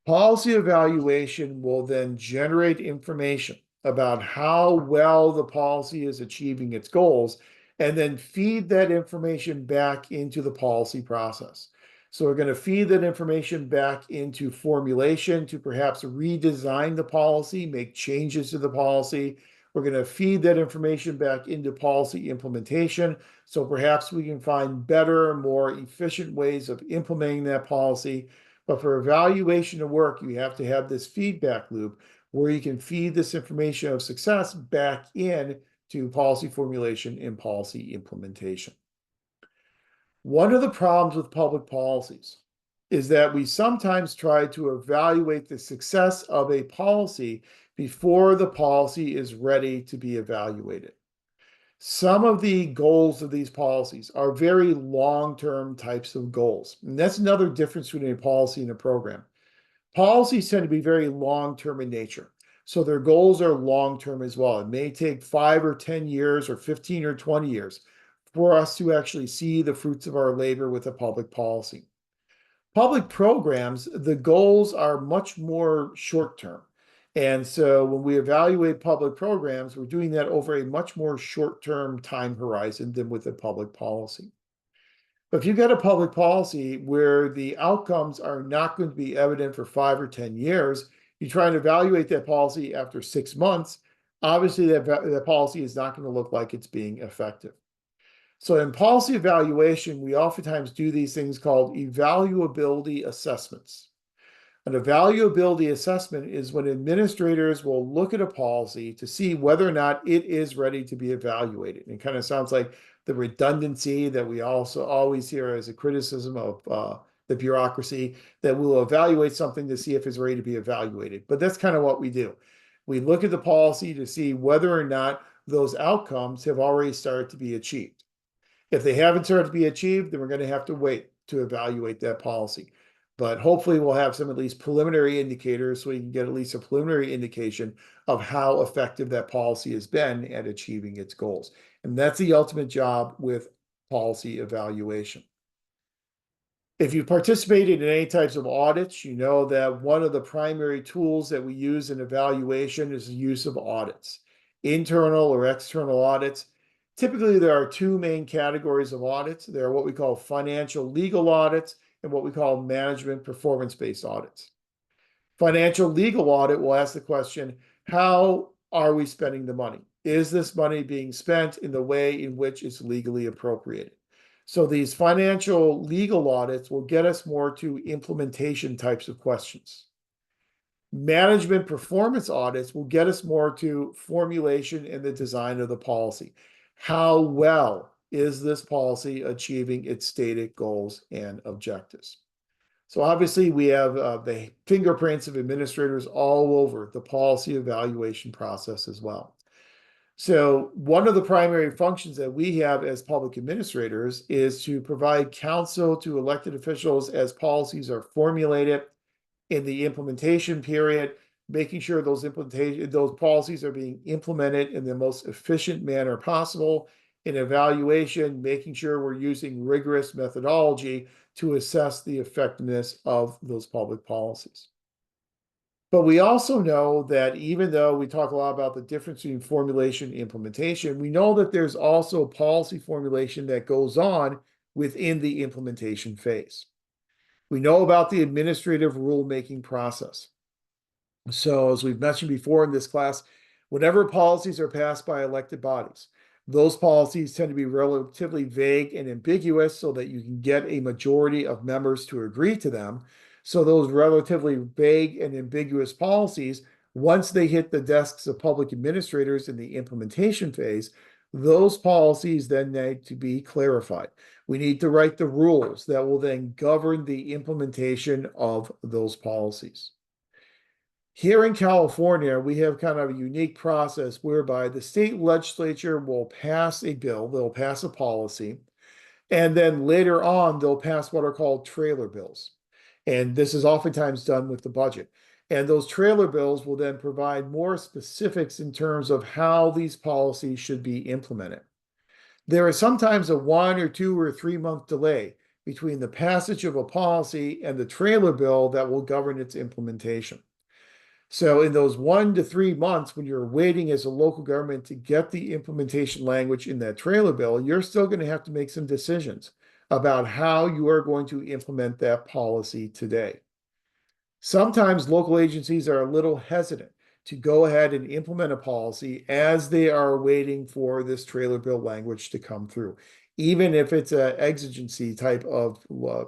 Policy evaluation will then generate information about how well the policy is achieving its goals, and then feed that information back into the policy process. So we're going to feed that information back into formulation to perhaps redesign the policy, make changes to the policy. We're going to feed that information back into policy implementation. So perhaps we can find better, more efficient ways of implementing that policy. But for evaluation to work, you have to have this feedback loop where you can feed this information of success back in to policy formulation and policy implementation. One of the problems with public policies is that we sometimes try to evaluate the success of a policy before the policy is ready to be evaluated. Some of the goals of these policies are very long-term types of goals. And that's another difference between a policy and a program. Policies tend to be very long-term in nature. So their goals are long-term as well. It may take 5 or 10 years or 15 or 20 years for us to actually see the fruits of our labor with a public policy. Public programs, the goals are much more short-term. And so when we evaluate public programs, we're doing that over a much more short-term time horizon than with a public policy. But if you've got a public policy where the outcomes are not going to be evident for 5 or 10 years, you try and evaluate that policy after 6 months, obviously that policy is not going to look like it's being effective. So in policy evaluation, we oftentimes do these things called evaluability assessments. An evaluability assessment is when administrators will look at a policy to see whether or not it is ready to be evaluated. It kind of sounds like the redundancy that we also always hear as a criticism of the bureaucracy, that we'll evaluate something to see if it's ready to be evaluated. But that's kind of what we do. We look at the policy to see whether or not those outcomes have already started to be achieved. If they haven't started to be achieved, then we're going to have to wait to evaluate that policy. But hopefully we'll have some at least preliminary indicators so we can get at least a preliminary indication of how effective that policy has been at achieving its goals. And that's the ultimate job with policy evaluation. If you've participated in any types of audits, you know that one of the primary tools that we use in evaluation is the use of audits, internal or external audits. Typically, there are two main categories of audits. There are what we call financial legal audits and what we call management performance-based audits. Financial legal audit will ask the question, how are we spending the money? Is this money being spent in the way in which it's legally appropriated? So these financial legal audits will get us more to implementation types of questions. Management performance audits will get us more to formulation and the design of the policy. How well is this policy achieving its stated goals and objectives? So obviously we have the fingerprints of administrators all over the policy evaluation process as well. So one of the primary functions that we have as public administrators is to provide counsel to elected officials as policies are formulated in the implementation period, making sure those policies are being implemented in the most efficient manner possible. In evaluation, making sure we're using rigorous methodology to assess the effectiveness of those public policies. But we also know that even though we talk a lot about the difference between formulation and implementation, we know that there's also policy formulation that goes on within the implementation phase. We know about the administrative rulemaking process. So, as we've mentioned before in this class, whenever policies are passed by elected bodies, those policies tend to be relatively vague and ambiguous so that you can get a majority of members to agree to them. So, those relatively vague and ambiguous policies, once they hit the desks of public administrators in the implementation phase, those policies then need to be clarified. We need to write the rules that will then govern the implementation of those policies. Here in California, we have kind of a unique process whereby the state legislature will pass a bill, they'll pass a policy, and then later on, they'll pass what are called trailer bills. And this is oftentimes done with the budget. And those trailer bills will then provide more specifics in terms of how these policies should be implemented. There is sometimes a 1 or 2 or 3 month delay between the passage of a policy and the trailer bill that will govern its implementation. So in those 1 to 3 months, when you're waiting as a local government to get the implementation language in that trailer bill, you're still going to have to make some decisions about how you are going to implement that policy today. Sometimes local agencies are a little hesitant to go ahead and implement a policy as they are waiting for this trailer bill language to come through. Even if it's an exigency type of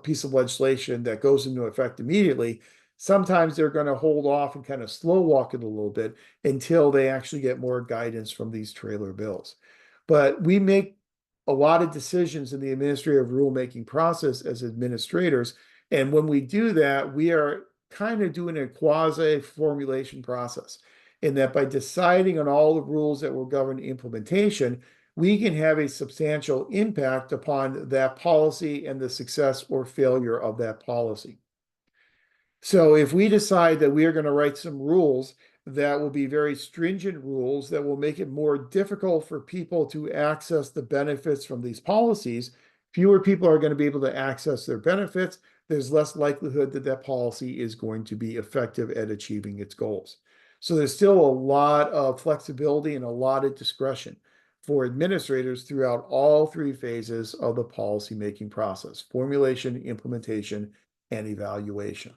piece of legislation that goes into effect immediately, sometimes they're going to hold off and kind of slow walk it a little bit until they actually get more guidance from these trailer bills. But we make a lot of decisions in the administrative rulemaking process as administrators. And when we do that, we are kind of doing a quasi formulation process in that by deciding on all the rules that will govern implementation, we can have a substantial impact upon that policy and the success or failure of that policy. So if we decide that we are going to write some rules that will be very stringent rules that will make it more difficult for people to access the benefits from these policies, fewer people are going to be able to access their benefits. There's less likelihood that that policy is going to be effective at achieving its goals. So there's still a lot of flexibility and a lot of discretion for administrators throughout all 3 phases of the policymaking process: formulation, implementation, and evaluation.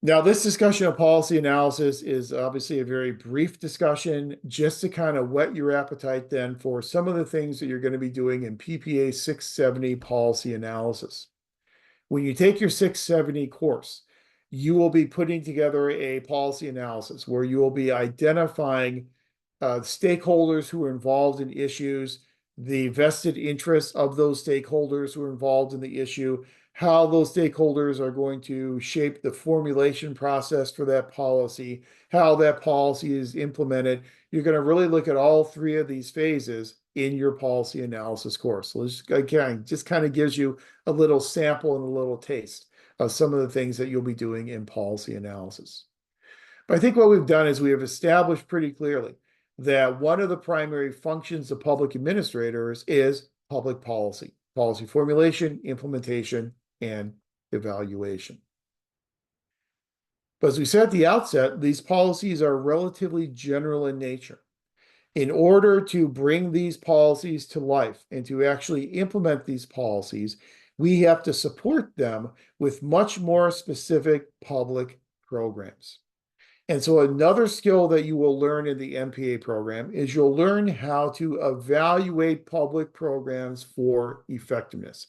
Now, this discussion of policy analysis is obviously a very brief discussion, just to kind of whet your appetite then for some of the things that you're going to be doing in PPA 670 policy analysis. When you take your 670 course, you will be putting together a policy analysis where you will be identifying stakeholders who are involved in issues, the vested interests of those stakeholders who are involved in the issue, how those stakeholders are going to shape the formulation process for that policy, how that policy is implemented. You're going to really look at all 3 of these phases in your policy analysis course. So this, again, just kind of gives you a little sample and a little taste of some of the things that you'll be doing in policy analysis. But I think what we've done is we have established pretty clearly that one of the primary functions of public administrators is public policy formulation, implementation, and evaluation. But as we said at the outset, these policies are relatively general in nature. In order to bring these policies to life and to actually implement these policies, we have to support them with much more specific public programs. And so another skill that you will learn in the MPA program is you'll learn how to evaluate public programs for effectiveness.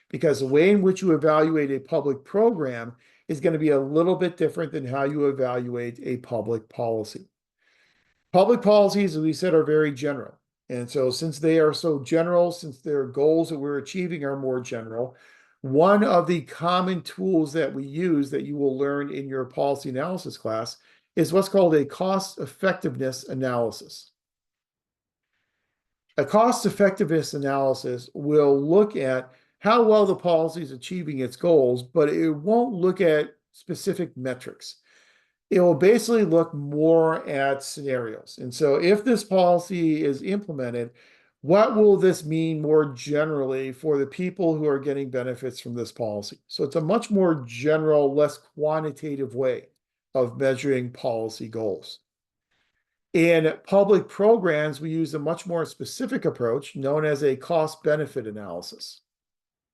Because the way in which you evaluate a public program is going to be a little bit different than how you evaluate a public policy. Public policies, as we said, are very general. And so since they are so general, since their goals that we're achieving are more general, one of the common tools that we use that you will learn in your policy analysis class is what's called a cost effectiveness analysis. A cost effectiveness analysis will look at how well the policy is achieving its goals, but it won't look at specific metrics. It will basically look more at scenarios. And so if this policy is implemented, what will this mean more generally for the people who are getting benefits from this policy? So it's a much more general, less quantitative way of measuring policy goals. In public programs, we use a much more specific approach known as a cost benefit analysis.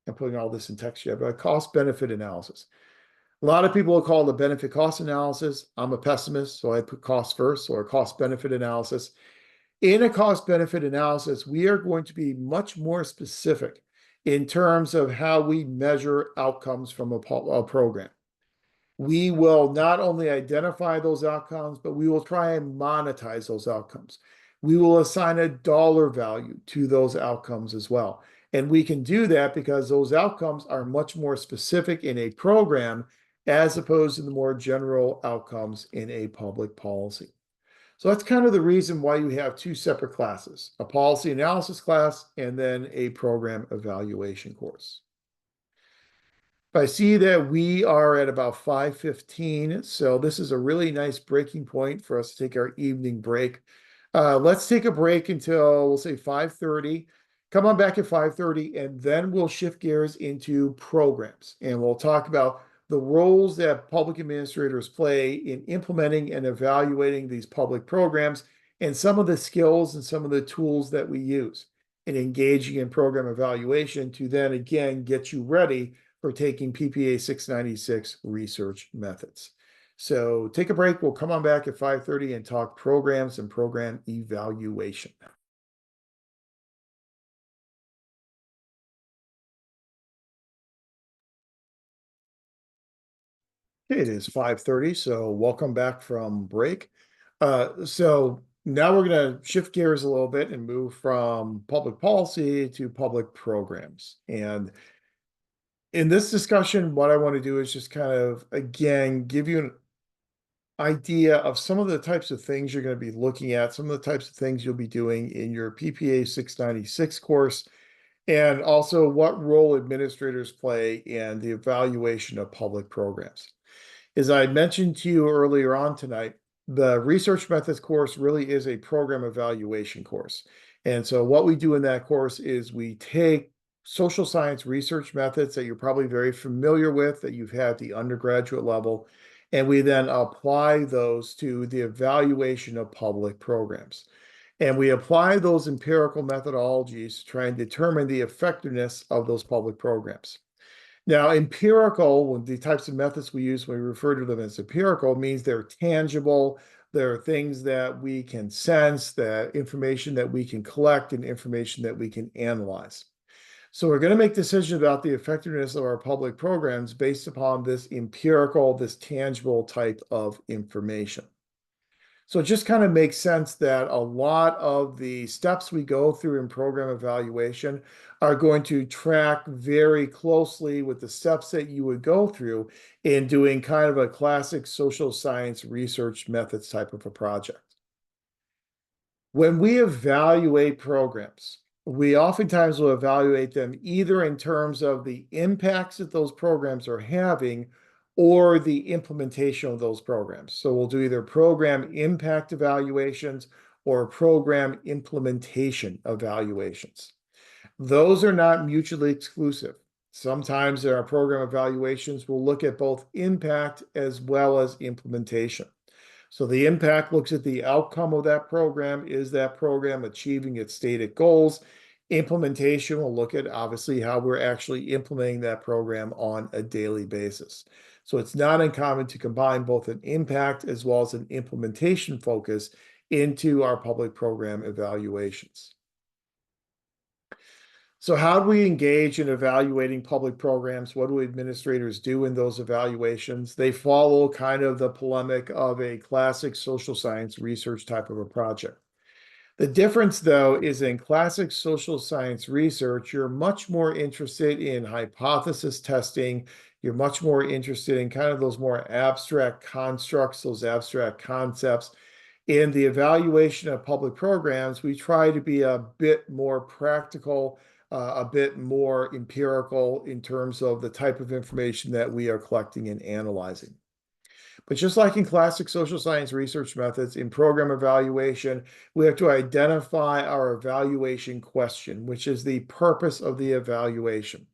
I'm putting all this in text here, but a cost benefit analysis. A lot of people will call it a benefit cost analysis. I'm a pessimist, so I put cost first, or a cost benefit analysis. In a cost benefit analysis, we are going to be much more specific in terms of how we measure outcomes from a program. We will not only identify those outcomes, but we will try and monetize those outcomes. We will assign a dollar value to those outcomes as well. And we can do that because those outcomes are much more specific in a program as opposed to the more general outcomes in a public policy. So that's kind of the reason why you have two separate classes, a policy analysis class and then a program evaluation course. I see that we are at about 5:15, so this is a really nice breaking point for us to take our evening break. Let's take a break until we'll say 5:30. Come on back at 5:30, and then we'll shift gears into programs, and we'll talk about the roles that public administrators play in implementing and evaluating these public programs, and some of the skills and some of the tools that we use in engaging in program evaluation to then again get you ready for taking PPA 696 research methods. So take a break. We'll come on back at 5:30 and talk programs and program evaluation. It is 5:30, so welcome back from break. So now we're going to shift gears a little bit and move from public policy to public programs. And in this discussion, what I want to do is just kind of, again, give you an idea of some of the types of things you're going to be looking at, some of the types of things you'll be doing in your PPA 696 course, and also what role administrators play in the evaluation of public programs. As I mentioned to you earlier on tonight, the research methods course really is a program evaluation course. And so what we do in that course is we take social science research methods that you're probably very familiar with, that you've had at the undergraduate level, and we then apply those to the evaluation of public programs. And we apply those empirical methodologies to try and determine the effectiveness of those public programs. Now, empirical, the types of methods we use when we refer to them as empirical, means they're tangible. There are things that we can sense, that information that we can collect, and information that we can analyze. So we're going to make decisions about the effectiveness of our public programs based upon this empirical, this tangible type of information. So it just kind of makes sense that a lot of the steps we go through in program evaluation are going to track very closely with the steps that you would go through in doing kind of a classic social science research methods type of a project. When we evaluate programs, we oftentimes will evaluate them either in terms of the impacts that those programs are having or the implementation of those programs. So we'll do either program impact evaluations or program implementation evaluations. Those are not mutually exclusive. Sometimes our program evaluations will look at both impact as well as implementation. So the impact looks at the outcome of that program. Is that program achieving its stated goals? Implementation will look at obviously how we're actually implementing that program on a daily basis. So it's not uncommon to combine both an impact as well as an implementation focus into our public program evaluations. So how do we engage in evaluating public programs? What do administrators do in those evaluations? They follow kind of the polemic of a classic social science research type of a project. The difference, though, is in classic social science research, you're much more interested in hypothesis testing. You're much more interested in kind of those more abstract constructs, those abstract concepts. In the evaluation of public programs, we try to be a bit more practical, a bit more empirical in terms of the type of information that we are collecting and analyzing. But just like in classic social science research methods, in program evaluation, we have to identify our evaluation question, which is the purpose of the evaluation.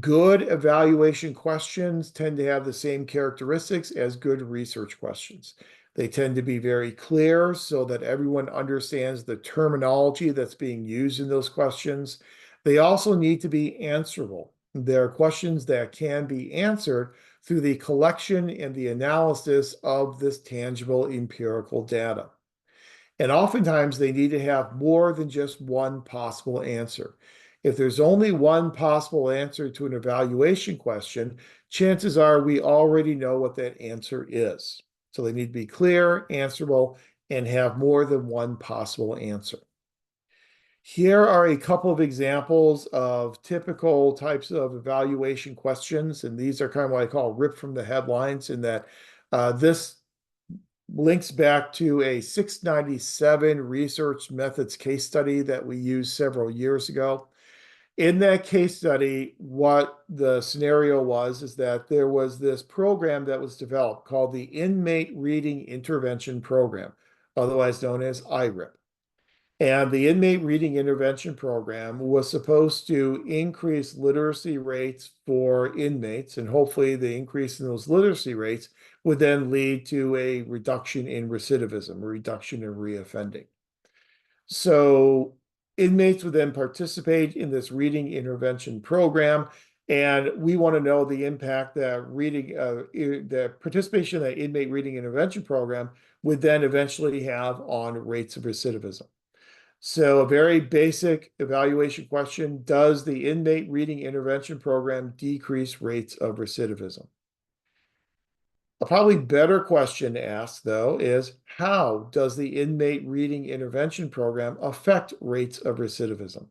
Good evaluation questions tend to have the same characteristics as good research questions. They tend to be very clear so that everyone understands the terminology that's being used in those questions. They also need to be answerable. There are questions that can be answered through the collection and the analysis of this tangible empirical data. And oftentimes they need to have more than just one possible answer. If there's only one possible answer to an evaluation question, chances are we already know what that answer is. So they need to be clear, answerable, and have more than one possible answer. Here are a couple of examples of typical types of evaluation questions, and these are kind of what I call ripped from the headlines in that this links back to a 697 research methods case study that we used several years ago. In that case study, what the scenario was is that there was this program that was developed called the Inmate Reading Intervention Program, otherwise known as IRIP. And the Inmate Reading Intervention Program was supposed to increase literacy rates for inmates, and hopefully the increase in those literacy rates would then lead to a reduction in recidivism, a reduction in reoffending. So inmates would then participate in this reading intervention program, and we want to know the impact that the participation in the inmate reading intervention program would then eventually have on rates of recidivism. So a very basic evaluation question, does the inmate reading intervention program decrease rates of recidivism? A probably better question to ask, though, is how does the inmate reading intervention program affect rates of recidivism?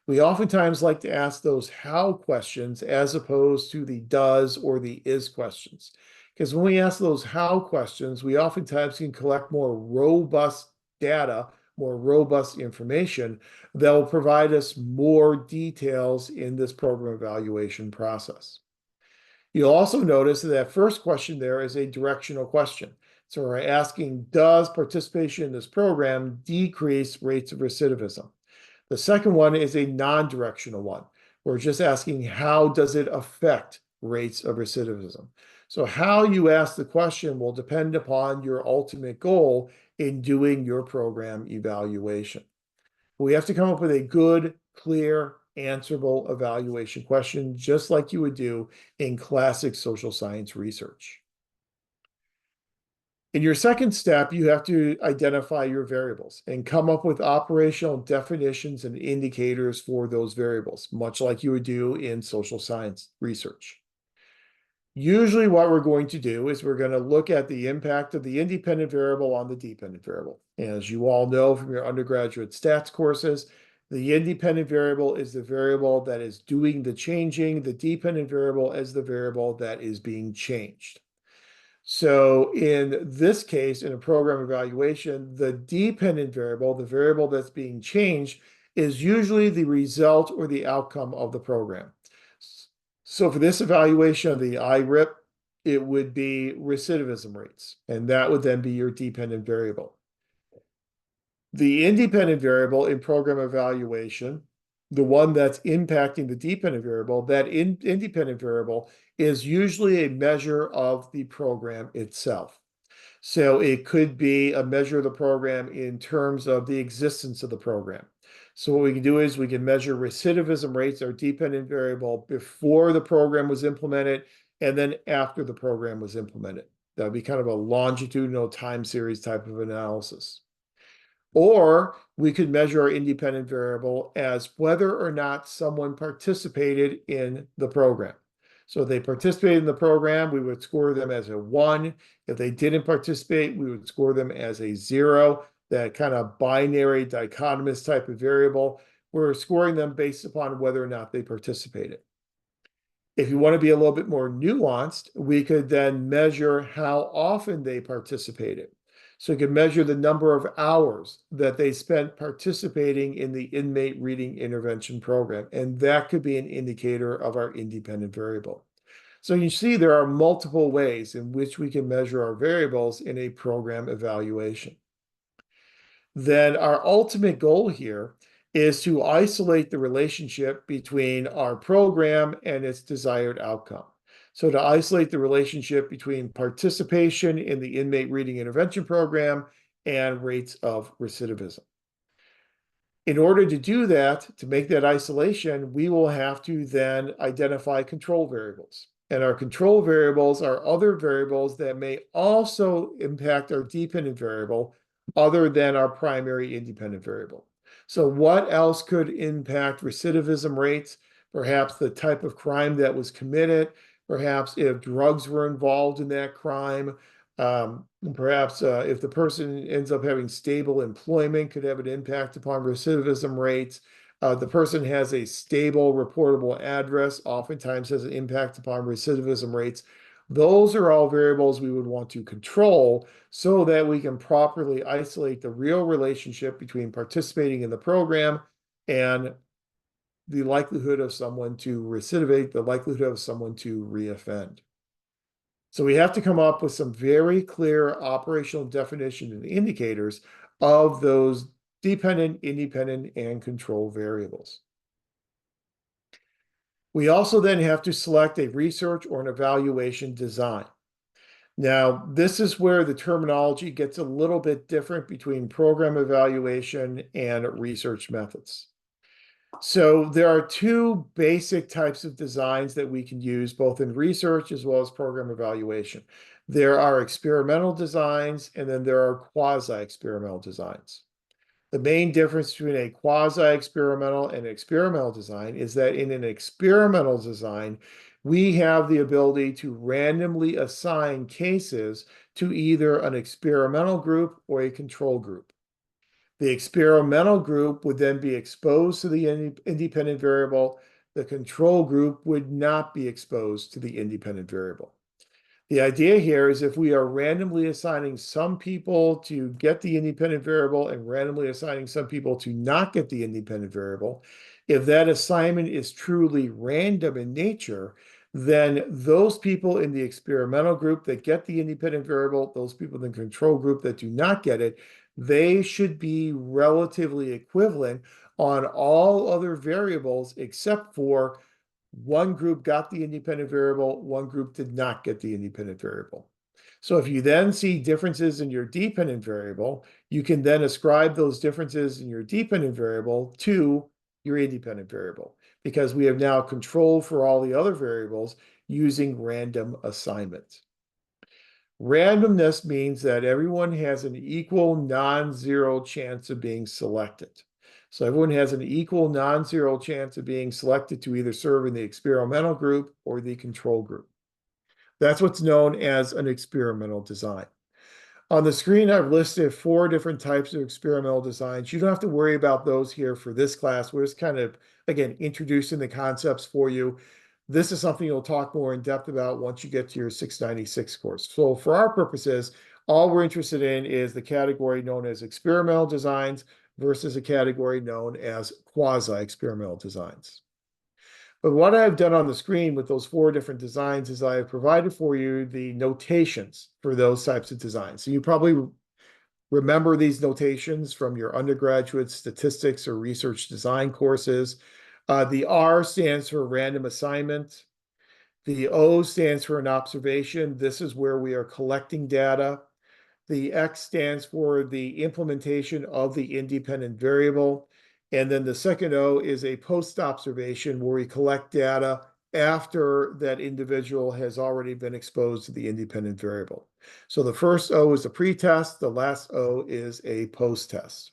We oftentimes like to ask those how questions as opposed to the does or the is questions. Because when we ask those how questions, we oftentimes can collect more robust data, more robust information that will provide us more details in this program evaluation process. You'll also notice that first question there is a directional question. So we're asking, does participation in this program decrease rates of recidivism? The second one is a non-directional one. We're just asking, how does it affect rates of recidivism? So how you ask the question will depend upon your ultimate goal in doing your program evaluation. We have to come up with a good, clear, answerable evaluation question, just like you would do in classic social science research. In your second step, you have to identify your variables and come up with operational definitions and indicators for those variables, much like you would do in social science research. Usually what we're going to do is we're going to look at the impact of the independent variable on the dependent variable. As you all know from your undergraduate stats courses, the independent variable is the variable that is doing the changing. The dependent variable is the variable that is being changed. So in this case, in a program evaluation, the dependent variable, the variable that's being changed, is usually the result or the outcome of the program. So for this evaluation of the IRIP, it would be recidivism rates, and that would then be your dependent variable. The independent variable in program evaluation, the one that's impacting the dependent variable, that independent variable is usually a measure of the program itself. So it could be a measure of the program in terms of the existence of the program. So what we can do is we can measure recidivism rates, our dependent variable, before the program was implemented and then after the program was implemented. That would be kind of a longitudinal time series type of analysis. Or we could measure our independent variable as whether or not someone participated in the program. So if they participated in the program, we would score them as a 1. If they didn't participate, we would score them as a 0. That kind of binary dichotomous type of variable. We're scoring them based upon whether or not they participated. If you want to be a little bit more nuanced, we could then measure how often they participated. So you can measure the number of hours that they spent participating in the inmate reading intervention program, and that could be an indicator of our independent variable. So you see there are multiple ways in which we can measure our variables in a program evaluation. Then our ultimate goal here is to isolate the relationship between our program and its desired outcome. So to isolate the relationship between participation in the inmate reading intervention program and rates of recidivism. In order to do that, to make that isolation, we will have to then identify control variables. And our control variables are other variables that may also impact our dependent variable other than our primary independent variable. So what else could impact recidivism rates? Perhaps the type of crime that was committed, perhaps if drugs were involved in that crime, perhaps if the person ends up having stable employment, could have an impact upon recidivism rates. The person has a stable reportable address, oftentimes has an impact upon recidivism rates. Those are all variables we would want to control so that we can properly isolate the real relationship between participating in the program and the likelihood of someone to recidivate, the likelihood of someone to reoffend. So we have to come up with some very clear operational definition and indicators of those dependent, independent, and control variables. We also then have to select a research or an evaluation design. Now, this is where the terminology gets a little bit different between program evaluation and research methods. So there are two basic types of designs that we can use both in research as well as program evaluation. There are experimental designs and then there are quasi-experimental designs. The main difference between a quasi-experimental and experimental design is that in an experimental design, we have the ability to randomly assign cases to either an experimental group or a control group. The experimental group would then be exposed to the independent variable. The control group would not be exposed to the independent variable. The idea here is if we are randomly assigning some people to get the independent variable and randomly assigning some people to not get the independent variable, if that assignment is truly random in nature, then those people in the experimental group that get the independent variable, those people in the control group that do not get it, they should be relatively equivalent on all other variables except for one group got the independent variable, one group did not get the independent variable. So if you then see differences in your dependent variable, you can then ascribe those differences in your dependent variable to your independent variable because we have now control for all the other variables using random assignment. Randomness means that everyone has an equal non-zero chance of being selected. So everyone has an equal non-zero chance of being selected to either serve in the experimental group or the control group. That's what's known as an experimental design. On the screen, I've listed 4 different types of experimental designs. You don't have to worry about those here for this class. We're just kind of, again, introducing the concepts for you. This is something you'll talk more in depth about once you get to your 696 course. So for our purposes, all we're interested in is the category known as experimental designs versus a category known as quasi-experimental designs. But what I've done on the screen with those 4 different designs is I have provided for you the notations for those types of designs. So you probably remember these notations from your undergraduate statistics or research design courses. The R stands for random assignment. The O stands for an observation. This is where we are collecting data. The X stands for the implementation of the independent variable. And then the second O is a post observation where we collect data after that individual has already been exposed to the independent variable. So the first O is a pre-test, the last O is a post-test.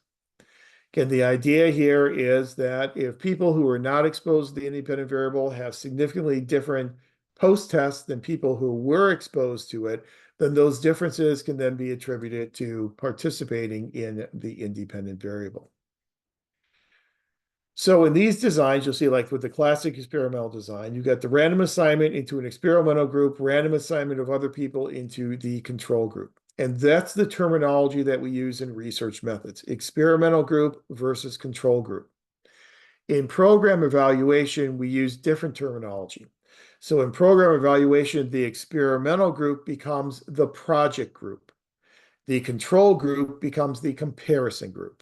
Again, the idea here is that if people who are not exposed to the independent variable have significantly different post-tests than people who were exposed to it, then those differences can then be attributed to participating in the independent variable. So in these designs, you'll see like with the classic experimental design, you got the random assignment into an experimental group, random assignment of other people into the control group. And that's the terminology that we use in research methods, experimental group versus control group. In program evaluation, we use different terminology. So in program evaluation, the experimental group becomes the project group. The control group becomes the comparison group.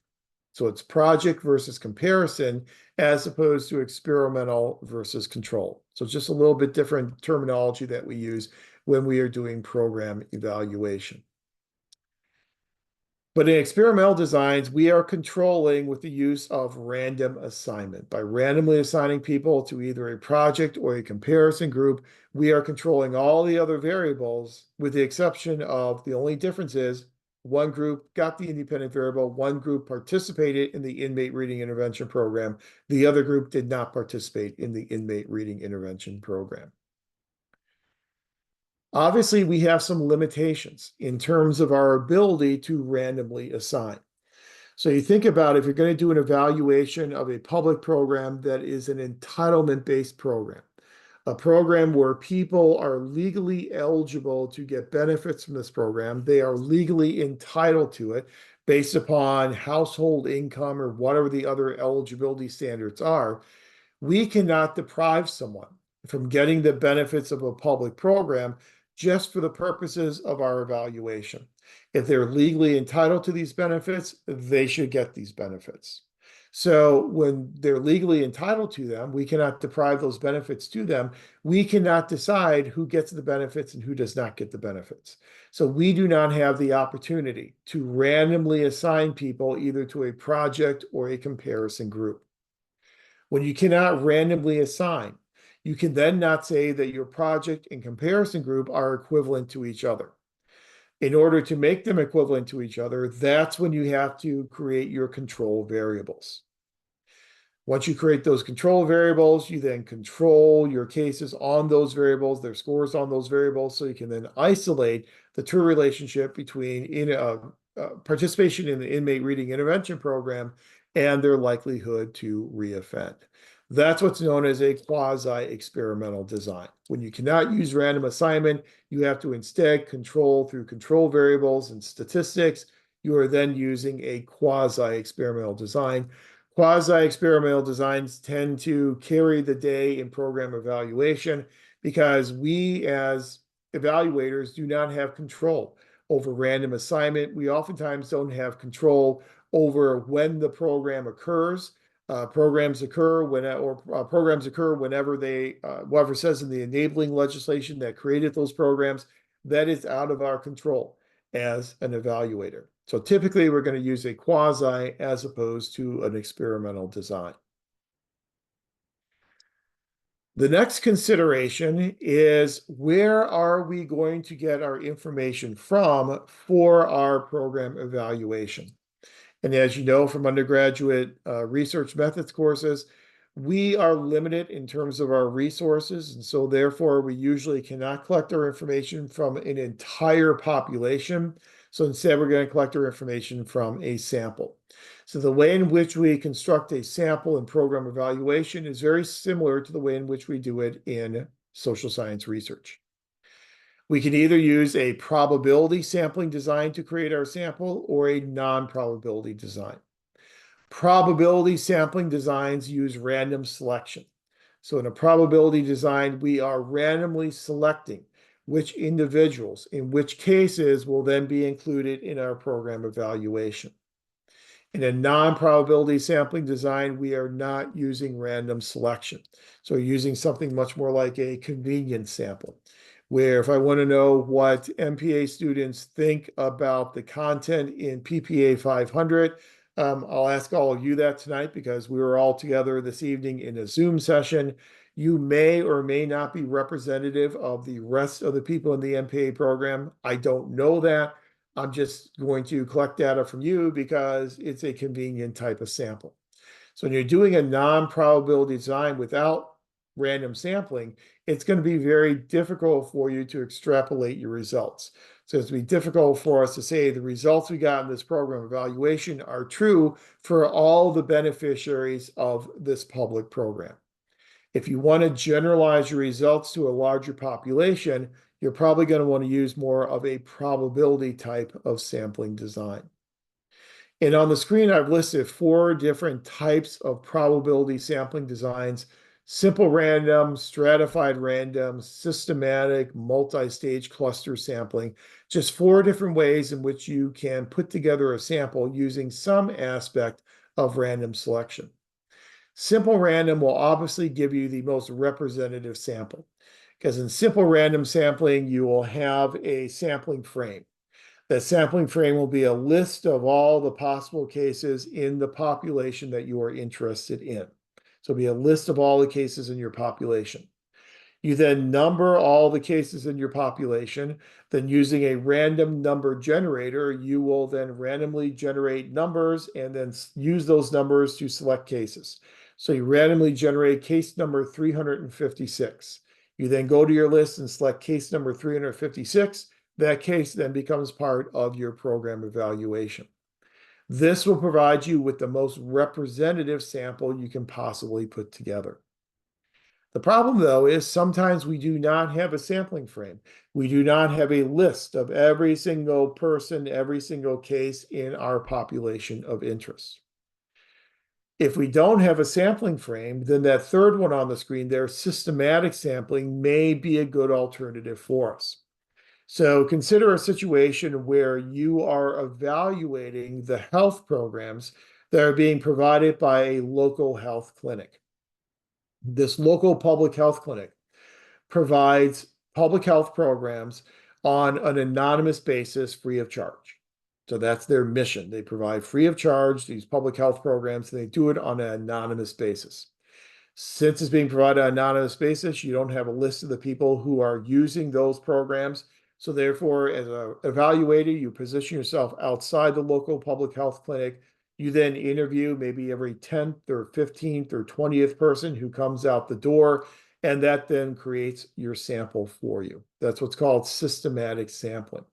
So it's project versus comparison as opposed to experimental versus control. So it's just a little bit different terminology that we use when we are doing program evaluation. But in experimental designs, we are controlling with the use of random assignment. By randomly assigning people to either a project or a comparison group, we are controlling all the other variables with the exception of the only difference is one group got the independent variable, one group participated in the inmate reading intervention program, the other group did not participate in the inmate reading intervention program. Obviously, we have some limitations in terms of our ability to randomly assign. So you think about if you're going to do an evaluation of a public program that is an entitlement-based program, a program where people are legally eligible to get benefits from this program, they are legally entitled to it based upon household income or whatever the other eligibility standards are, we cannot deprive someone from getting the benefits of a public program just for the purposes of our evaluation. If they're legally entitled to these benefits, they should get these benefits. So when they're legally entitled to them, we cannot deprive those benefits to them. We cannot decide who gets the benefits and who does not get the benefits. So we do not have the opportunity to randomly assign people either to a project or a comparison group. When you cannot randomly assign, you can then not say that your project and comparison group are equivalent to each other. In order to make them equivalent to each other, that's when you have to create your control variables. Once you create those control variables, you then control your cases on those variables, their scores on those variables, so you can then isolate the true relationship between participation in the inmate reading intervention program and their likelihood to reoffend. That's what's known as a quasi-experimental design. When you cannot use random assignment, you have to instead control through control variables and statistics. You are then using a quasi-experimental design. Quasi-experimental designs tend to carry the day in program evaluation because we as evaluators do not have control over random assignment. We oftentimes don't have control over when the program occurs. Programs occur whenever they, whoever says in the enabling legislation that created those programs, that is out of our control as an evaluator. So typically we're going to use a quasi as opposed to an experimental design. The next consideration is where are we going to get our information from for our program evaluation? And as you know from undergraduate research methods courses, we are limited in terms of our resources. And so therefore, we usually cannot collect our information from an entire population. So instead, we're going to collect our information from a sample. So the way in which we construct a sample in program evaluation is very similar to the way in which we do it in social science research. We can either use a probability sampling design to create our sample or a non-probability design. Probability sampling designs use random selection. So in a probability design, we are randomly selecting which individuals in which cases will then be included in our program evaluation. In a non-probability sampling design, we are not using random selection. So we're using something much more like a convenience sample, where if I want to know what MPA students think about the content in PPA 500, I'll ask all of you that tonight because we were all together this evening in a Zoom session. You may or may not be representative of the rest of the people in the MPA program. I don't know that. I'm just going to collect data from you because it's a convenient type of sample. So when you're doing a non-probability design without random sampling, it's going to be very difficult for you to extrapolate your results. So it's going to be difficult for us to say the results we got in this program evaluation are true for all the beneficiaries of this public program. If you want to generalize your results to a larger population, you're probably going to want to use more of a probability type of sampling design. And on the screen, I've listed 4 different types of probability sampling designs: simple random, stratified random, systematic, multi-stage cluster sampling. Just 4 different ways in which you can put together a sample using some aspect of random selection. Simple random will obviously give you the most representative sample, because in simple random sampling, you will have a sampling frame. That sampling frame will be a list of all the possible cases in the population that you are interested in. So it'll be a list of all the cases in your population. You then number all the cases in your population. Then using a random number generator, you will then randomly generate numbers and then use those numbers to select cases. So you randomly generate case number 356. You then go to your list and select case number 356. That case then becomes part of your program evaluation. This will provide you with the most representative sample you can possibly put together. The problem, though, is sometimes we do not have a sampling frame. We do not have a list of every single person, every single case in our population of interest. If we don't have a sampling frame, then that third one on the screen there, systematic sampling, may be a good alternative for us. So consider a situation where you are evaluating the health programs that are being provided by a local health clinic. This local public health clinic provides public health programs on an anonymous basis free of charge. So that's their mission. They provide free of charge these public health programs, and they do it on an anonymous basis. Since it's being provided on an anonymous basis, you don't have a list of the people who are using those programs. So therefore, as an evaluator, you position yourself outside the local public health clinic. You then interview maybe every 10th or 15th or 20th person who comes out the door, and that then creates your sample for you. That's what's called systematic sampling.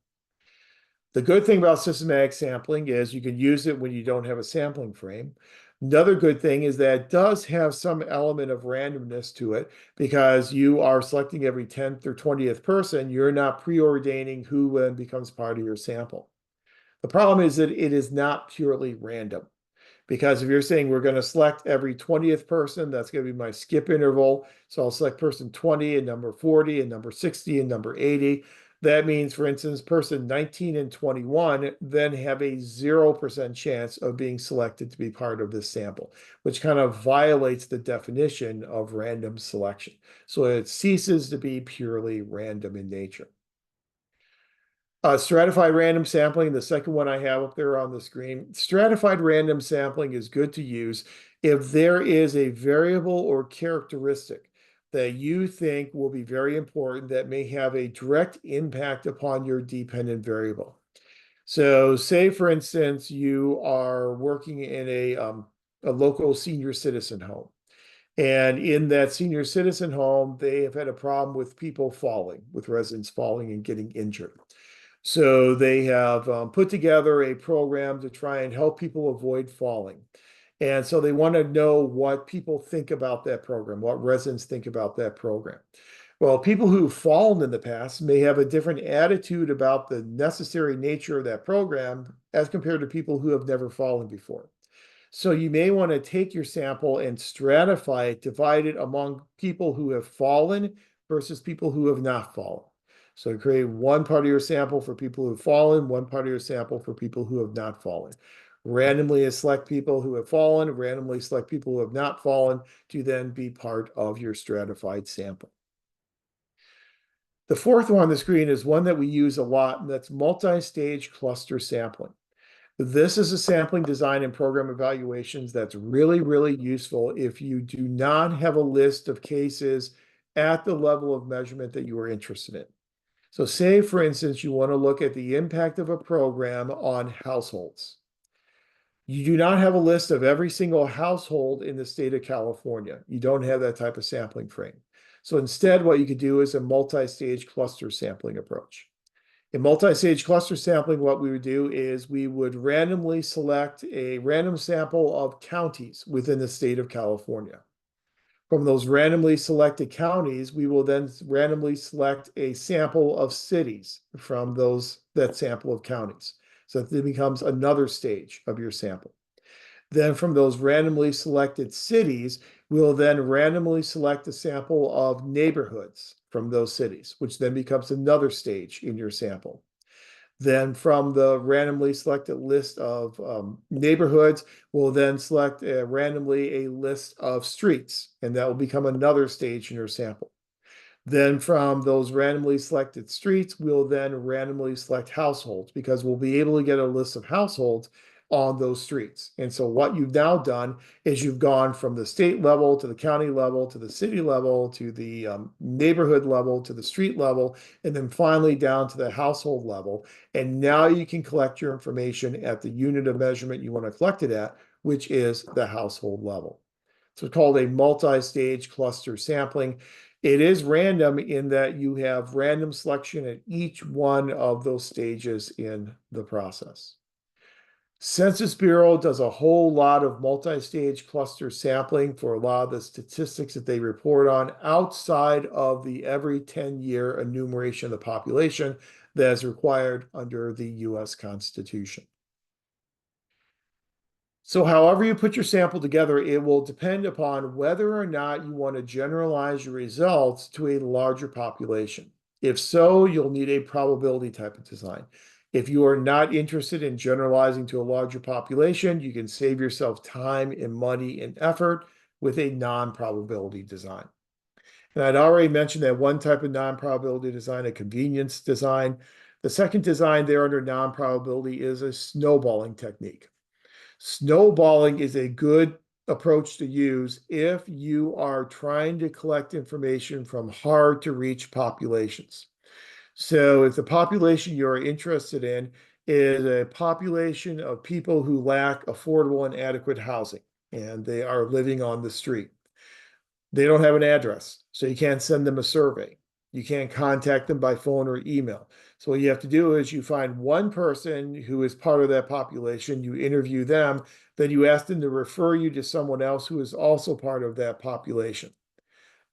The good thing about systematic sampling is you can use it when you don't have a sampling frame. Another good thing is that it does have some element of randomness to it because you are selecting every 10th or 20th person. You're not preordaining who then becomes part of your sample. The problem is that it is not purely random. Because if you're saying we're going to select every 20th person, that's going to be my skip interval. So I'll select person 20 and number 40 and number 60 and number 80. That means, for instance, person 19 and 21 then have a 0% chance of being selected to be part of this sample, which kind of violates the definition of random selection. So it ceases to be purely random in nature. Stratified random sampling, the second one I have up there on the screen. Stratified random sampling is good to use if there is a variable or characteristic that you think will be very important that may have a direct impact upon your dependent variable. So say, for instance, you are working in a local senior citizen home. And in that senior citizen home, they have had a problem with people falling, with residents falling and getting injured. So they have put together a program to try and help people avoid falling. And so they want to know what people think about that program, what residents think about that program. Well, people who've fallen in the past may have a different attitude about the necessary nature of that program as compared to people who have never fallen before. So you may want to take your sample and stratify it, divide it among people who have fallen versus people who have not fallen. So create one part of your sample for people who have fallen, one part of your sample for people who have not fallen. Randomly select people who have fallen, randomly select people who have not fallen to then be part of your stratified sample. The fourth one on the screen is one that we use a lot, and that's multi-stage cluster sampling. This is a sampling design and program evaluations that's really, really useful if you do not have a list of cases at the level of measurement that you are interested in. So say, for instance, you want to look at the impact of a program on households. You do not have a list of every single household in the state of California. You don't have that type of sampling frame. So instead, what you could do is a multi-stage cluster sampling approach. In multi-stage cluster sampling, what we would do is we would randomly select a random sample of counties within the state of California. From those randomly selected counties, we will then randomly select a sample of cities from that sample of counties. So that becomes another stage of your sample. Then from those randomly selected cities, we'll then randomly select a sample of neighborhoods from those cities, which then becomes another stage in your sample. Then from the randomly selected list of neighborhoods, we'll then select randomly a list of streets, and that will become another stage in your sample. Then from those randomly selected streets, we'll then randomly select households because we'll be able to get a list of households on those streets. And so what you've now done is you've gone from the state level to the county level to the city level to the neighborhood level to the street level, and then finally down to the household level. And now you can collect your information at the unit of measurement you want to collect it at, which is the household level. So it's called a multi-stage cluster sampling. It is random in that you have random selection at each one of those stages in the process. Census Bureau does a whole lot of multi-stage cluster sampling for a lot of the statistics that they report on outside of the every 10-year enumeration of the population that is required under the US Constitution. So however you put your sample together, it will depend upon whether or not you want to generalize your results to a larger population. If so, you'll need a probability type of design. If you are not interested in generalizing to a larger population, you can save yourself time and money and effort with a non-probability design. And I'd already mentioned that one type of non-probability design, a convenience design. The second design there under non-probability is a snowballing technique. Snowballing is a good approach to use if you are trying to collect information from hard to reach populations. So if the population you're interested in is a population of people who lack affordable and adequate housing, and they are living on the street, they don't have an address, so you can't send them a survey. You can't contact them by phone or email. So what you have to do is you find one person who is part of that population, you interview them, then you ask them to refer you to someone else who is also part of that population.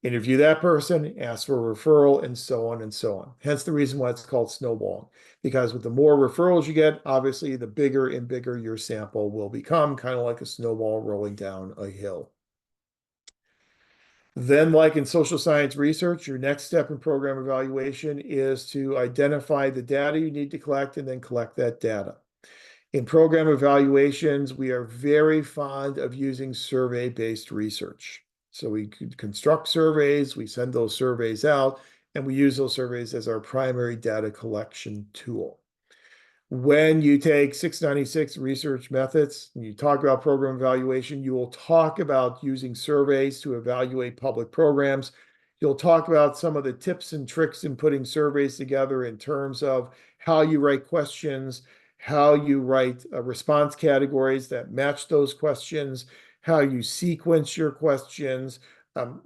Interview that person, ask for a referral, and so on and so on. Hence the reason why it's called snowballing, because with the more referrals you get, obviously the bigger and bigger your sample will become, kind of like a snowball rolling down a hill. Then, like in social science research, your next step in program evaluation is to identify the data you need to collect and then collect that data. In program evaluations, we are very fond of using survey-based research. So we construct surveys, we send those surveys out, and we use those surveys as our primary data collection tool. When you take 696 research methods and you talk about program evaluation, you will talk about using surveys to evaluate public programs. You'll talk about some of the tips and tricks in putting surveys together in terms of how you write questions, how you write response categories that match those questions, how you sequence your questions,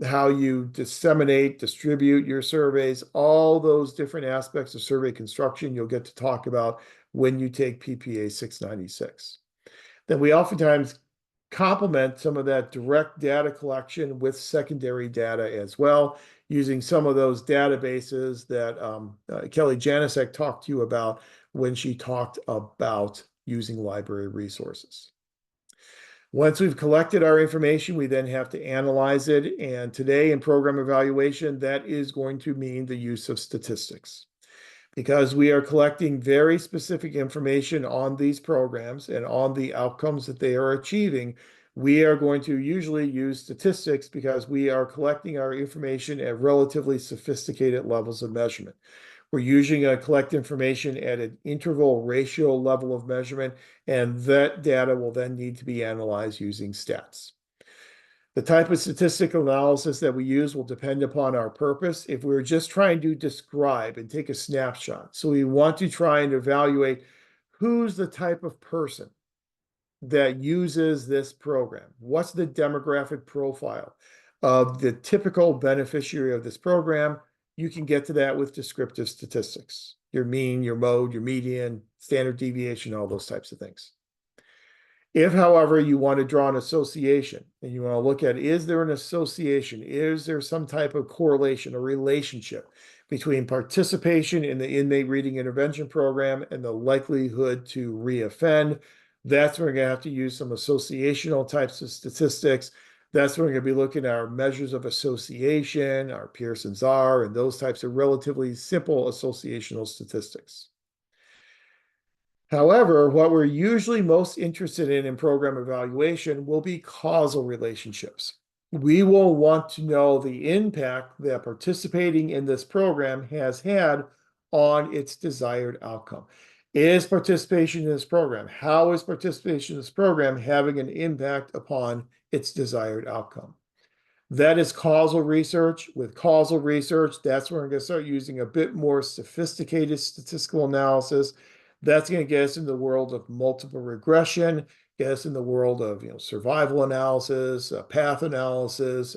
how you distribute your surveys, all those different aspects of survey construction you'll get to talk about when you take PPA 696. Then we oftentimes complement some of that direct data collection with secondary data as well, using some of those databases that Kelly Janicek talked to you about when she talked about using library resources. Once we've collected our information, we then have to analyze it. And today in program evaluation, that is going to mean the use of statistics, because we are collecting very specific information on these programs and on the outcomes that they are achieving. We are going to usually use statistics because we are collecting our information at relatively sophisticated levels of measurement. We're usually going to collect information at an interval ratio level of measurement, and that data will then need to be analyzed using stats. The type of statistical analysis that we use will depend upon our purpose. If we're just trying to describe and take a snapshot, so we want to try and evaluate who's the type of person that uses this program. What's the demographic profile of the typical beneficiary of this program? You can get to that with descriptive statistics, your mean, your mode, your median, standard deviation, all those types of things. If, however, you want to draw an association and you want to look at, is there an association? Is there some type of correlation or relationship between participation in the inmate reading intervention program and the likelihood to reoffend? That's where we're going to have to use some associational types of statistics. That's where we're going to be looking at our measures of association, our Pearson's R, and those types of relatively simple associational statistics. However, what we're usually most interested in program evaluation will be causal relationships. We will want to know the impact that participating in this program has had on its desired outcome. Is participation in this program, how is participation in this program having an impact upon its desired outcome? That is causal research. With causal research, that's where we're going to start using a bit more sophisticated statistical analysis. That's going to get us in the world of multiple regression, get us in the world of survival analysis, path analysis,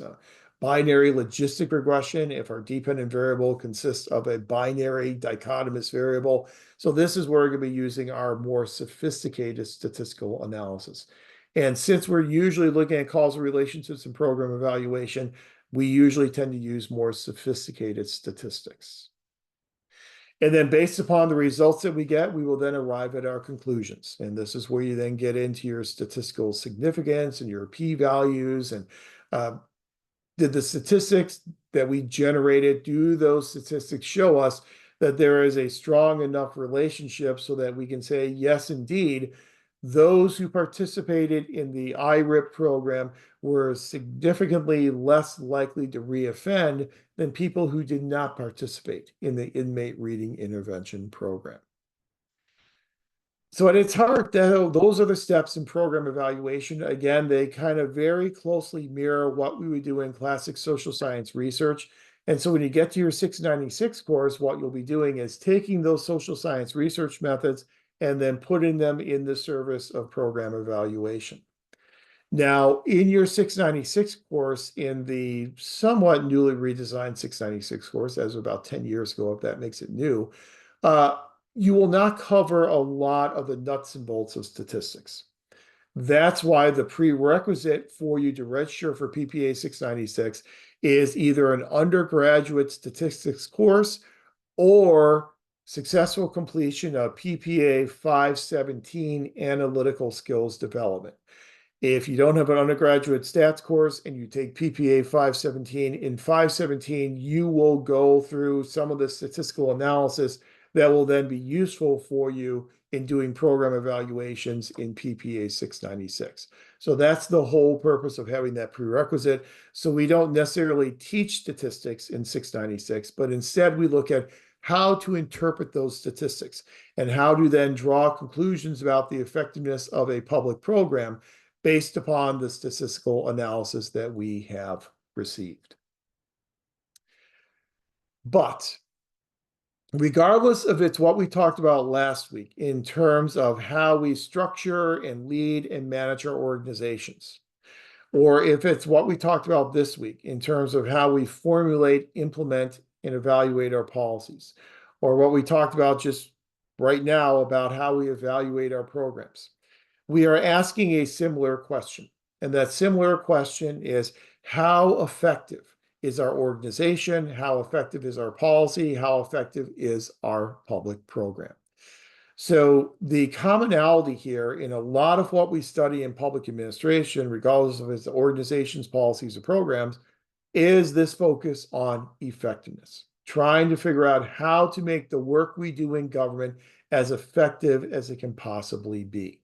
binary logistic regression if our dependent variable consists of a binary dichotomous variable. So this is where we're going to be using our more sophisticated statistical analysis. And since we're usually looking at causal relationships in program evaluation, we usually tend to use more sophisticated statistics. And then based upon the results that we get, we will then arrive at our conclusions. And this is where you then get into your statistical significance and your p-values and did the statistics that we generated, do those statistics show us that there is a strong enough relationship so that we can say, yes, indeed, those who participated in the IRIP program were significantly less likely to reoffend than people who did not participate in the inmate reading intervention program. So at its heart, those are the steps in program evaluation. Again, they kind of very closely mirror what we would do in classic social science research. And so when you get to your 696 course, what you'll be doing is taking those social science research methods and then putting them in the service of program evaluation. Now, in your 696 course, in the somewhat newly redesigned 696 course, as of about 10 years ago, if that makes it new, you will not cover a lot of the nuts and bolts of statistics. That's why the prerequisite for you to register for PPA 696 is either an undergraduate statistics course or successful completion of PPA 517 analytical skills development. If you don't have an undergraduate stats course and you take PPA 517, in 517, you will go through some of the statistical analysis that will then be useful for you in doing program evaluations in PPA 696. So that's the whole purpose of having that prerequisite. So we don't necessarily teach statistics in 696, but instead we look at how to interpret those statistics and how to then draw conclusions about the effectiveness of a public program based upon the statistical analysis that we have received. But regardless of it's what we talked about last week in terms of how we structure and lead and manage our organizations, or if it's what we talked about this week in terms of how we formulate, implement, and evaluate our policies, or what we talked about just right now about how we evaluate our programs, we are asking a similar question. And that similar question is, how effective is our organization? How effective is our policy? How effective is our public program? So the commonality here in a lot of what we study in public administration, regardless of its organizations, policies, or programs, is this focus on effectiveness, trying to figure out how to make the work we do in government as effective as it can possibly be.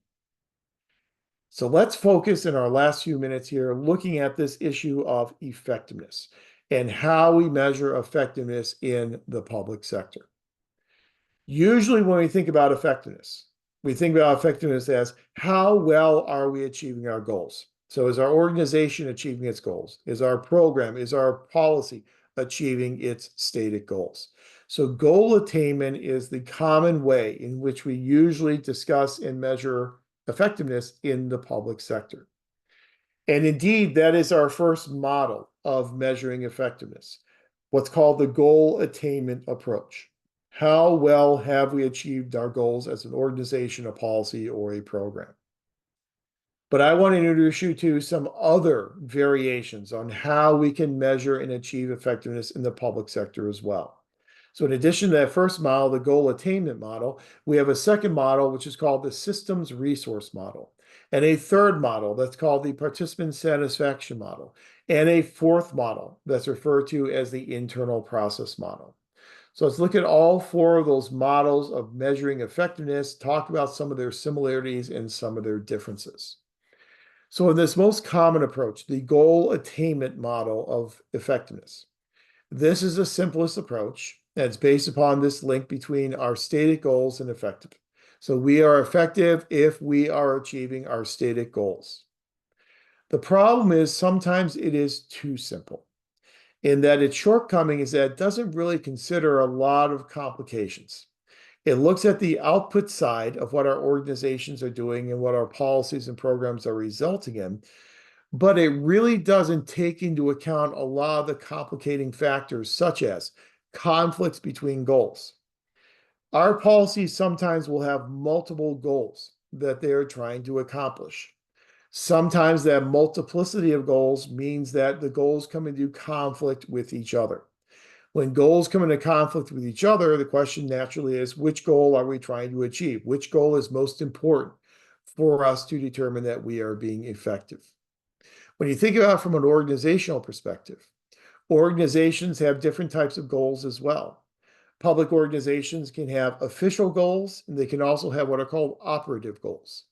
So let's focus in our last few minutes here looking at this issue of effectiveness and how we measure effectiveness in the public sector. Usually, when we think about effectiveness, we think about effectiveness as how well are we achieving our goals? So, is our organization achieving its goals? Is our program, is our policy achieving its stated goals? So, goal attainment is the common way in which we usually discuss and measure effectiveness in the public sector. And indeed, that is our first model of measuring effectiveness, what's called the goal attainment approach. How well have we achieved our goals as an organization, a policy, or a program? But I want to introduce you to some other variations on how we can measure and achieve effectiveness in the public sector as well. So in addition to that first model, the goal attainment model, we have a second model, which is called the systems resource model, and a third model that's called the participant satisfaction model, and a fourth model that's referred to as the internal process model. So let's look at all four of those models of measuring effectiveness, talk about some of their similarities and some of their differences. So in this most common approach, the goal attainment model of effectiveness, this is the simplest approach, and it's based upon this link between our stated goals and effective. So we are effective if we are achieving our stated goals. The problem is sometimes it is too simple, in that its shortcoming is that it doesn't really consider a lot of complications. It looks at the output side of what our organizations are doing and what our policies and programs are resulting in, but it really doesn't take into account a lot of the complicating factors, such as conflicts between goals. Our policies sometimes will have multiple goals that they are trying to accomplish. Sometimes that multiplicity of goals means that the goals come into conflict with each other. When goals come into conflict with each other, the question naturally is, which goal are we trying to achieve? Which goal is most important for us to determine that we are being effective? When you think about it from an organizational perspective, organizations have different types of goals as well. Public organizations can have official goals, and they can also have what are called operative goals.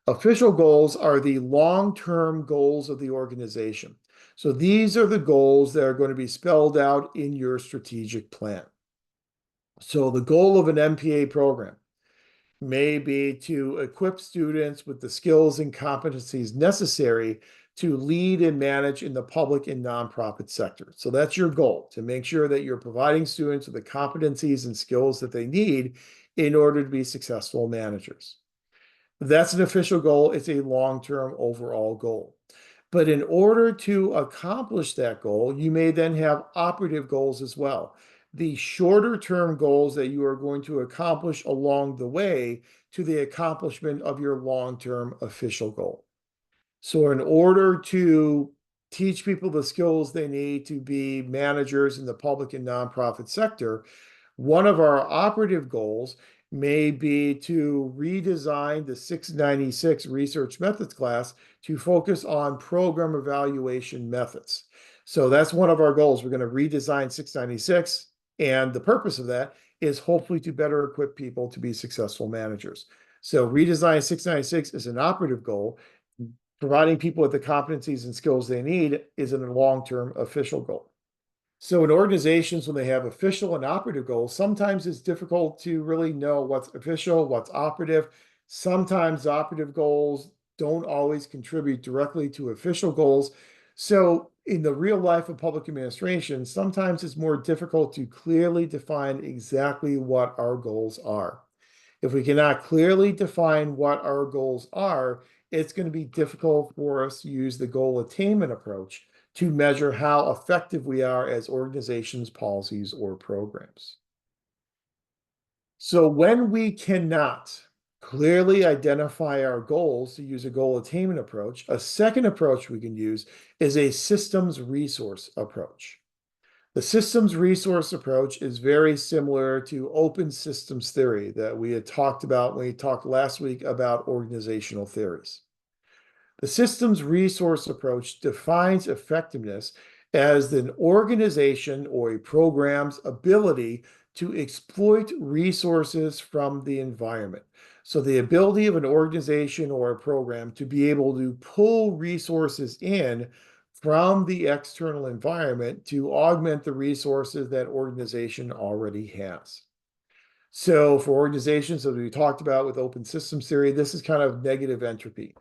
Official goals are the long-term goals of the organization. So these are the goals that are going to be spelled out in your strategic plan. So the goal of an MPA program may be to equip students with the skills and competencies necessary to lead and manage in the public and nonprofit sector. So that's your goal, to make sure that you're providing students with the competencies and skills that they need in order to be successful managers. That's an official goal. It's a long-term overall goal. But in order to accomplish that goal, you may then have operative goals as well. The shorter term goals that you are going to accomplish along the way to the accomplishment of your long-term official goal. So in order to teach people the skills they need to be managers in the public and nonprofit sector, one of our operative goals may be to redesign the 696 research methods class to focus on program evaluation methods. So that's one of our goals. We're going to redesign 696, and the purpose of that is hopefully to better equip people to be successful managers. So redesign 696 is an operative goal. Providing people with the competencies and skills they need is a long-term official goal. So in organizations, when they have official and operative goals, sometimes it's difficult to really know what's official, what's operative. Sometimes operative goals don't always contribute directly to official goals. So in the real life of public administration, sometimes it's more difficult to clearly define exactly what our goals are. If we cannot clearly define what our goals are, it's going to be difficult for us to use the goal attainment approach to measure how effective we are as organizations, policies, or programs. So when we cannot clearly identify our goals to use a goal attainment approach, a second approach we can use is a systems resource approach. The systems resource approach is very similar to open systems theory that we had talked about when we talked last week about organizational theories. The systems resource approach defines effectiveness as an organization or a program's ability to exploit resources from the environment. So the ability of an organization or a program to be able to pull resources in from the external environment to augment the resources that organization already has. So for organizations, as we talked about with open systems theory, this is kind of negative entropy,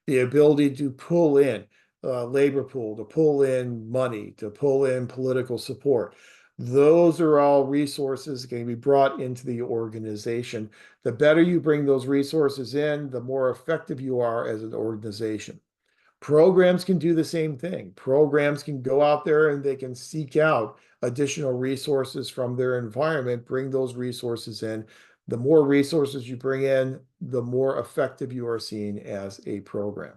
the ability to pull in labor pool, to pull in money, to pull in political support. Those are all resources that can be brought into the organization. The better you bring those resources in, the more effective you are as an organization. Programs can do the same thing. Programs can go out there and they can seek out additional resources from their environment, bring those resources in. The more resources you bring in, the more effective you are seen as a program.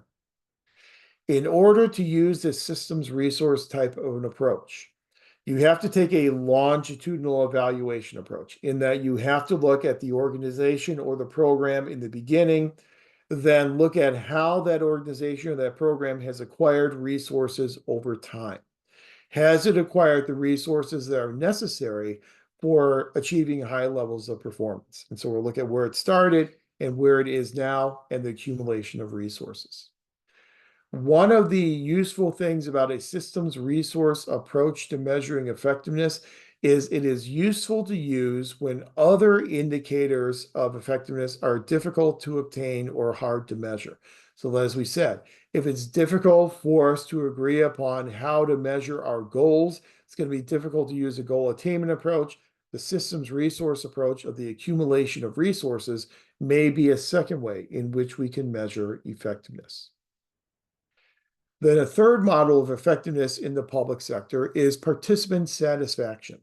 In order to use this systems resource type of an approach, you have to take a longitudinal evaluation approach in that you have to look at the organization or the program in the beginning, then look at how that organization or that program has acquired resources over time. Has it acquired the resources that are necessary for achieving high levels of performance? And so we'll look at where it started and where it is now and the accumulation of resources. One of the useful things about a systems resource approach to measuring effectiveness is it is useful to use when other indicators of effectiveness are difficult to obtain or hard to measure. So as we said, if it's difficult for us to agree upon how to measure our goals, it's going to be difficult to use a goal attainment approach. The systems resource approach of the accumulation of resources may be a second way in which we can measure effectiveness. Then a third model of effectiveness in the public sector is participant satisfaction.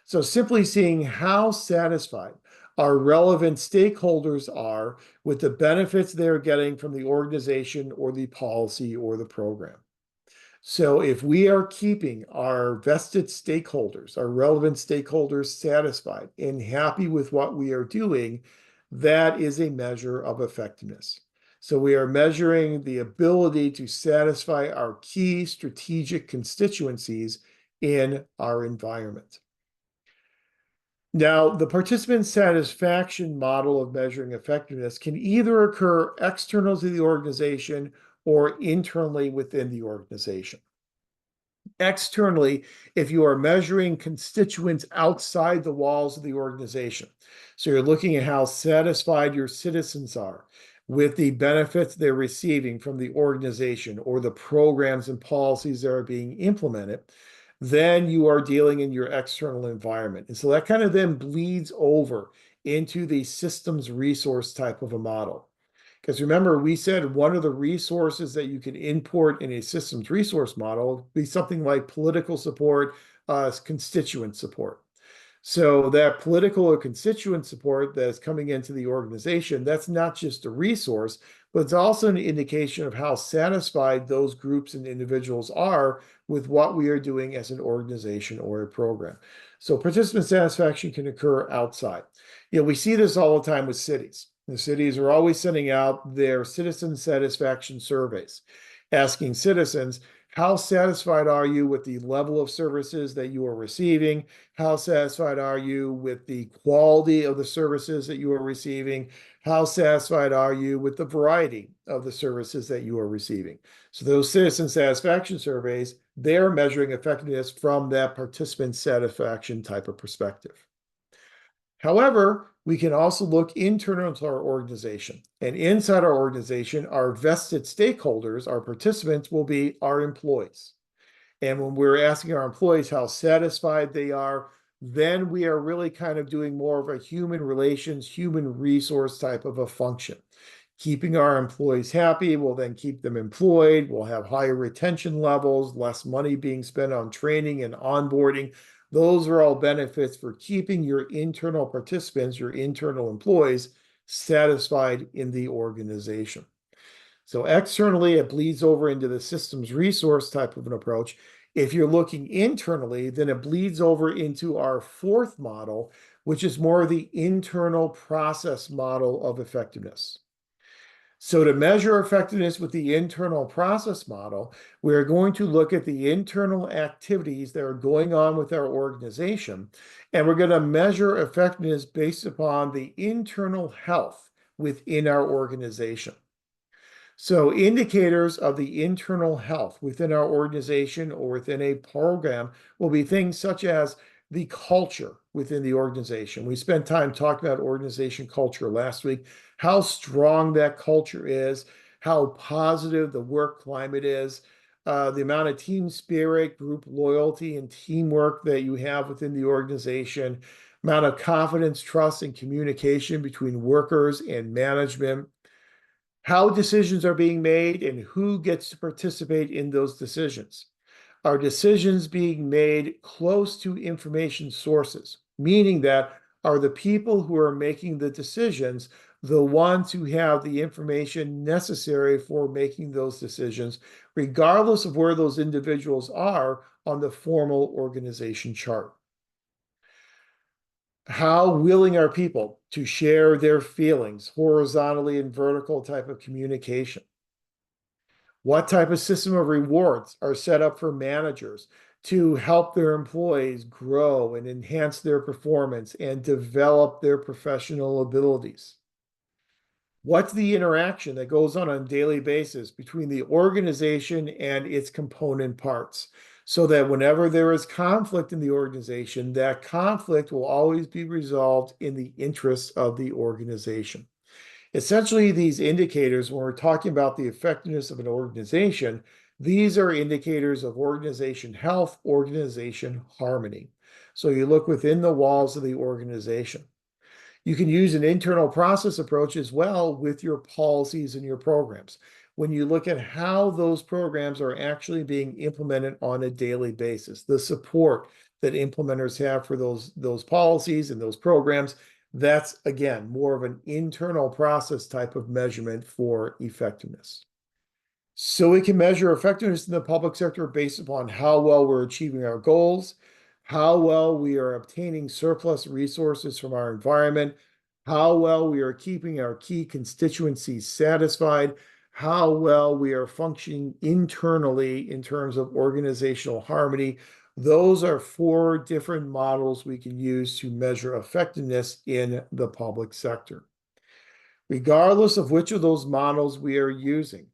So simply seeing how satisfied our relevant stakeholders are with the benefits they're getting from the organization or the policy or the program. So if we are keeping our vested stakeholders, our relevant stakeholders satisfied and happy with what we are doing, that is a measure of effectiveness. So we are measuring the ability to satisfy our key strategic constituencies in our environment. Now, the participant satisfaction model of measuring effectiveness can either occur external to the organization or internally within the organization. Externally, if you are measuring constituents outside the walls of the organization. So you're looking at how satisfied your citizens are with the benefits they're receiving from the organization or the programs and policies that are being implemented, then you are dealing in your external environment. And so that kind of then bleeds over into the systems resource type of a model. Because remember, we said one of the resources that you can import in a systems resource model would be something like political support, constituent support. So that political or constituent support that's coming into the organization, that's not just a resource, but it's also an indication of how satisfied those groups and individuals are with what we are doing as an organization or a program. So participant satisfaction can occur outside. We see this all the time with cities. The cities are always sending out their citizen satisfaction surveys, asking citizens, how satisfied are you with the level of services that you are receiving? How satisfied are you with the quality of the services that you are receiving? How satisfied are you with the variety of the services that you are receiving? So those citizen satisfaction surveys, they're measuring effectiveness from that participant satisfaction type of perspective. However, we can also look internal to our organization. And inside our organization, our vested stakeholders, our participants, will be our employees. And when we're asking our employees how satisfied they are, then we are really kind of doing more of a human relations, human resource type of a function. Keeping our employees happy will then keep them employed. We'll have higher retention levels, less money being spent on training and onboarding. Those are all benefits for keeping your internal participants, your internal employees, satisfied in the organization. So externally, it bleeds over into the systems resource type of an approach. If you're looking internally, then it bleeds over into our fourth model, which is more the internal process model of effectiveness. So to measure effectiveness with the internal process model, we're going to look at the internal activities that are going on with our organization, and we're going to measure effectiveness based upon the internal health within our organization. So indicators of the internal health within our organization or within a program will be things such as the culture within the organization. We spent time talking about organization culture last week, how strong that culture is, how positive the work climate is, the amount of team spirit, group loyalty, and teamwork that you have within the organization, amount of confidence, trust, and communication between workers and management, how decisions are being made, and who gets to participate in those decisions. Are decisions being made close to information sources? Meaning that are the people who are making the decisions the ones who have the information necessary for making those decisions, regardless of where those individuals are on the formal organization chart? How willing are people to share their feelings, horizontally and vertical type of communication? What type of system of rewards are set up for managers to help their employees grow and enhance their performance and develop their professional abilities? What's the interaction that goes on a daily basis between the organization and its component parts? So that whenever there is conflict in the organization, that conflict will always be resolved in the interests of the organization. Essentially, these indicators, when we're talking about the effectiveness of an organization, these are indicators of organization health, organization harmony. So you look within the walls of the organization. You can use an internal process approach as well with your policies and your programs. When you look at how those programs are actually being implemented on a daily basis, the support that implementers have for those policies and those programs, that's again more of an internal process type of measurement for effectiveness. So we can measure effectiveness in the public sector based upon how well we're achieving our goals, how well we are obtaining surplus resources from our environment, how well we are keeping our key constituencies satisfied, how well we are functioning internally in terms of organizational harmony. Those are 4 different models we can use to measure effectiveness in the public sector. Regardless of which of those models we are using,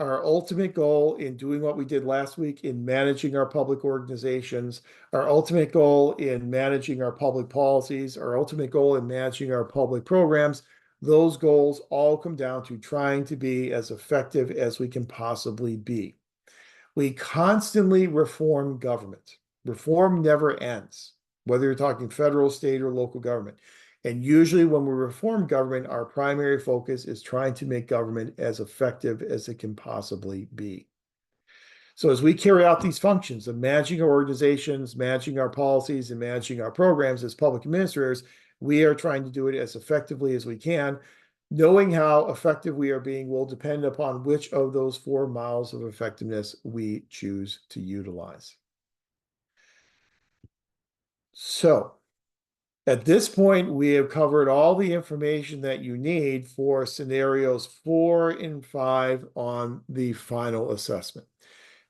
our ultimate goal in doing what we did last week in managing our public organizations, our ultimate goal in managing our public policies, our ultimate goal in managing our public programs, those goals all come down to trying to be as effective as we can possibly be. We constantly reform government. Reform never ends, whether you're talking federal, state, or local government. And usually when we reform government, our primary focus is trying to make government as effective as it can possibly be. So as we carry out these functions of managing our organizations, managing our policies, and managing our programs as public administrators, we are trying to do it as effectively as we can. Knowing how effective we are being will depend upon which of those 4 models of effectiveness we choose to utilize. So at this point, we have covered all the information that you need for scenarios 4 and 5 on the final assessment.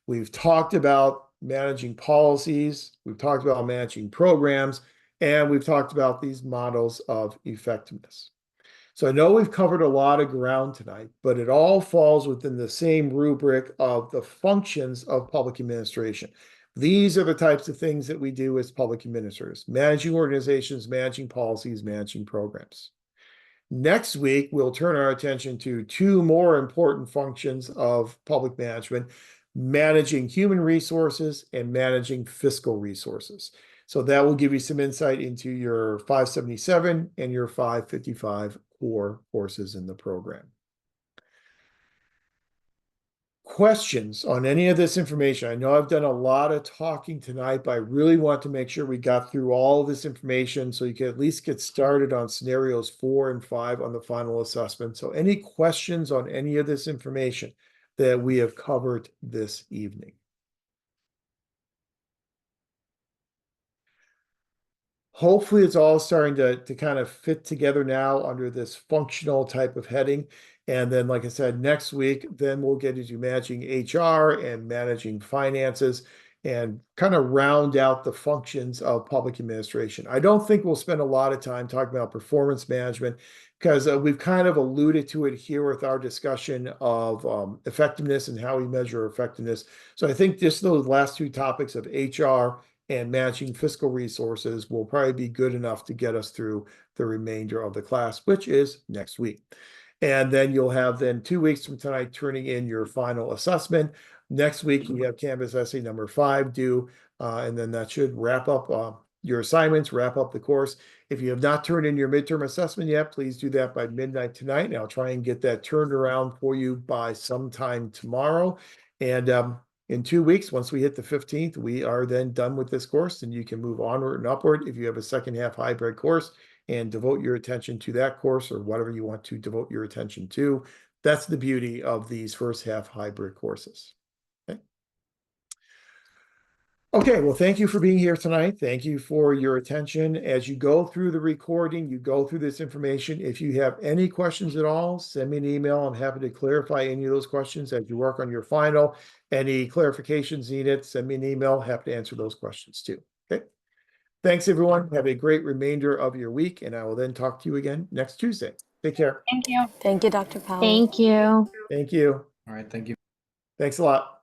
We've talked about managing policies, we've talked about managing programs, and we've talked about these models of effectiveness. So I know we've covered a lot of ground tonight, but it all falls within the same rubric of the functions of public administration. These are the types of things that we do as public administrators: managing organizations, managing policies, managing programs. Next week, we'll turn our attention to 2 more important functions of public management: managing human resources and managing fiscal resources. So that will give you some insight into your 577 and your 555 core courses in the program. Questions on any of this information? I know I've done a lot of talking tonight, but I really want to make sure we got through all of this information so you can at least get started on scenarios 4 and 5 on the final assessment. So any questions on any of this information that we have covered this evening? Hopefully it's all starting to kind of fit together now under this functional type of heading. And then, like I said, next week, then we'll get into managing HR and managing finances and kind of round out the functions of public administration. I don't think we'll spend a lot of time talking about performance management because we've kind of alluded to it here with our discussion of effectiveness and how we measure effectiveness. So I think just those last 2 topics of HR and matching fiscal resources will probably be good enough to get us through the remainder of the class, which is next week. And then you'll have 2 weeks from tonight turning in your final assessment. Next week, you have Canvas essay number 5 due, and then that should wrap up your assignments, wrap up the course. If you have not turned in your midterm assessment yet, please do that by midnight tonight. And I'll try and get that turned around for you by sometime tomorrow. And in 2 weeks, once we hit the 15th, we are then done with this course, and you can move onward and upward if you have a second half hybrid course and devote your attention to that course or whatever you want to devote your attention to. That's the beauty of these first half hybrid courses. Okay, well, thank you for being here tonight. Thank you for your attention. As you go through the recording, you go through this information. If you have any questions at all, send me an email. I'm happy to clarify any of those questions as you work on your final. Any clarifications needed, send me an email. Happy to answer those questions too. Okay. Thanks, everyone. Have a great remainder of your week, and I will then talk to you again next Tuesday. Take care. Thank you. Thank you, Dr. Powell. Thank you. Thank you. All right, thank you. Thanks a lot.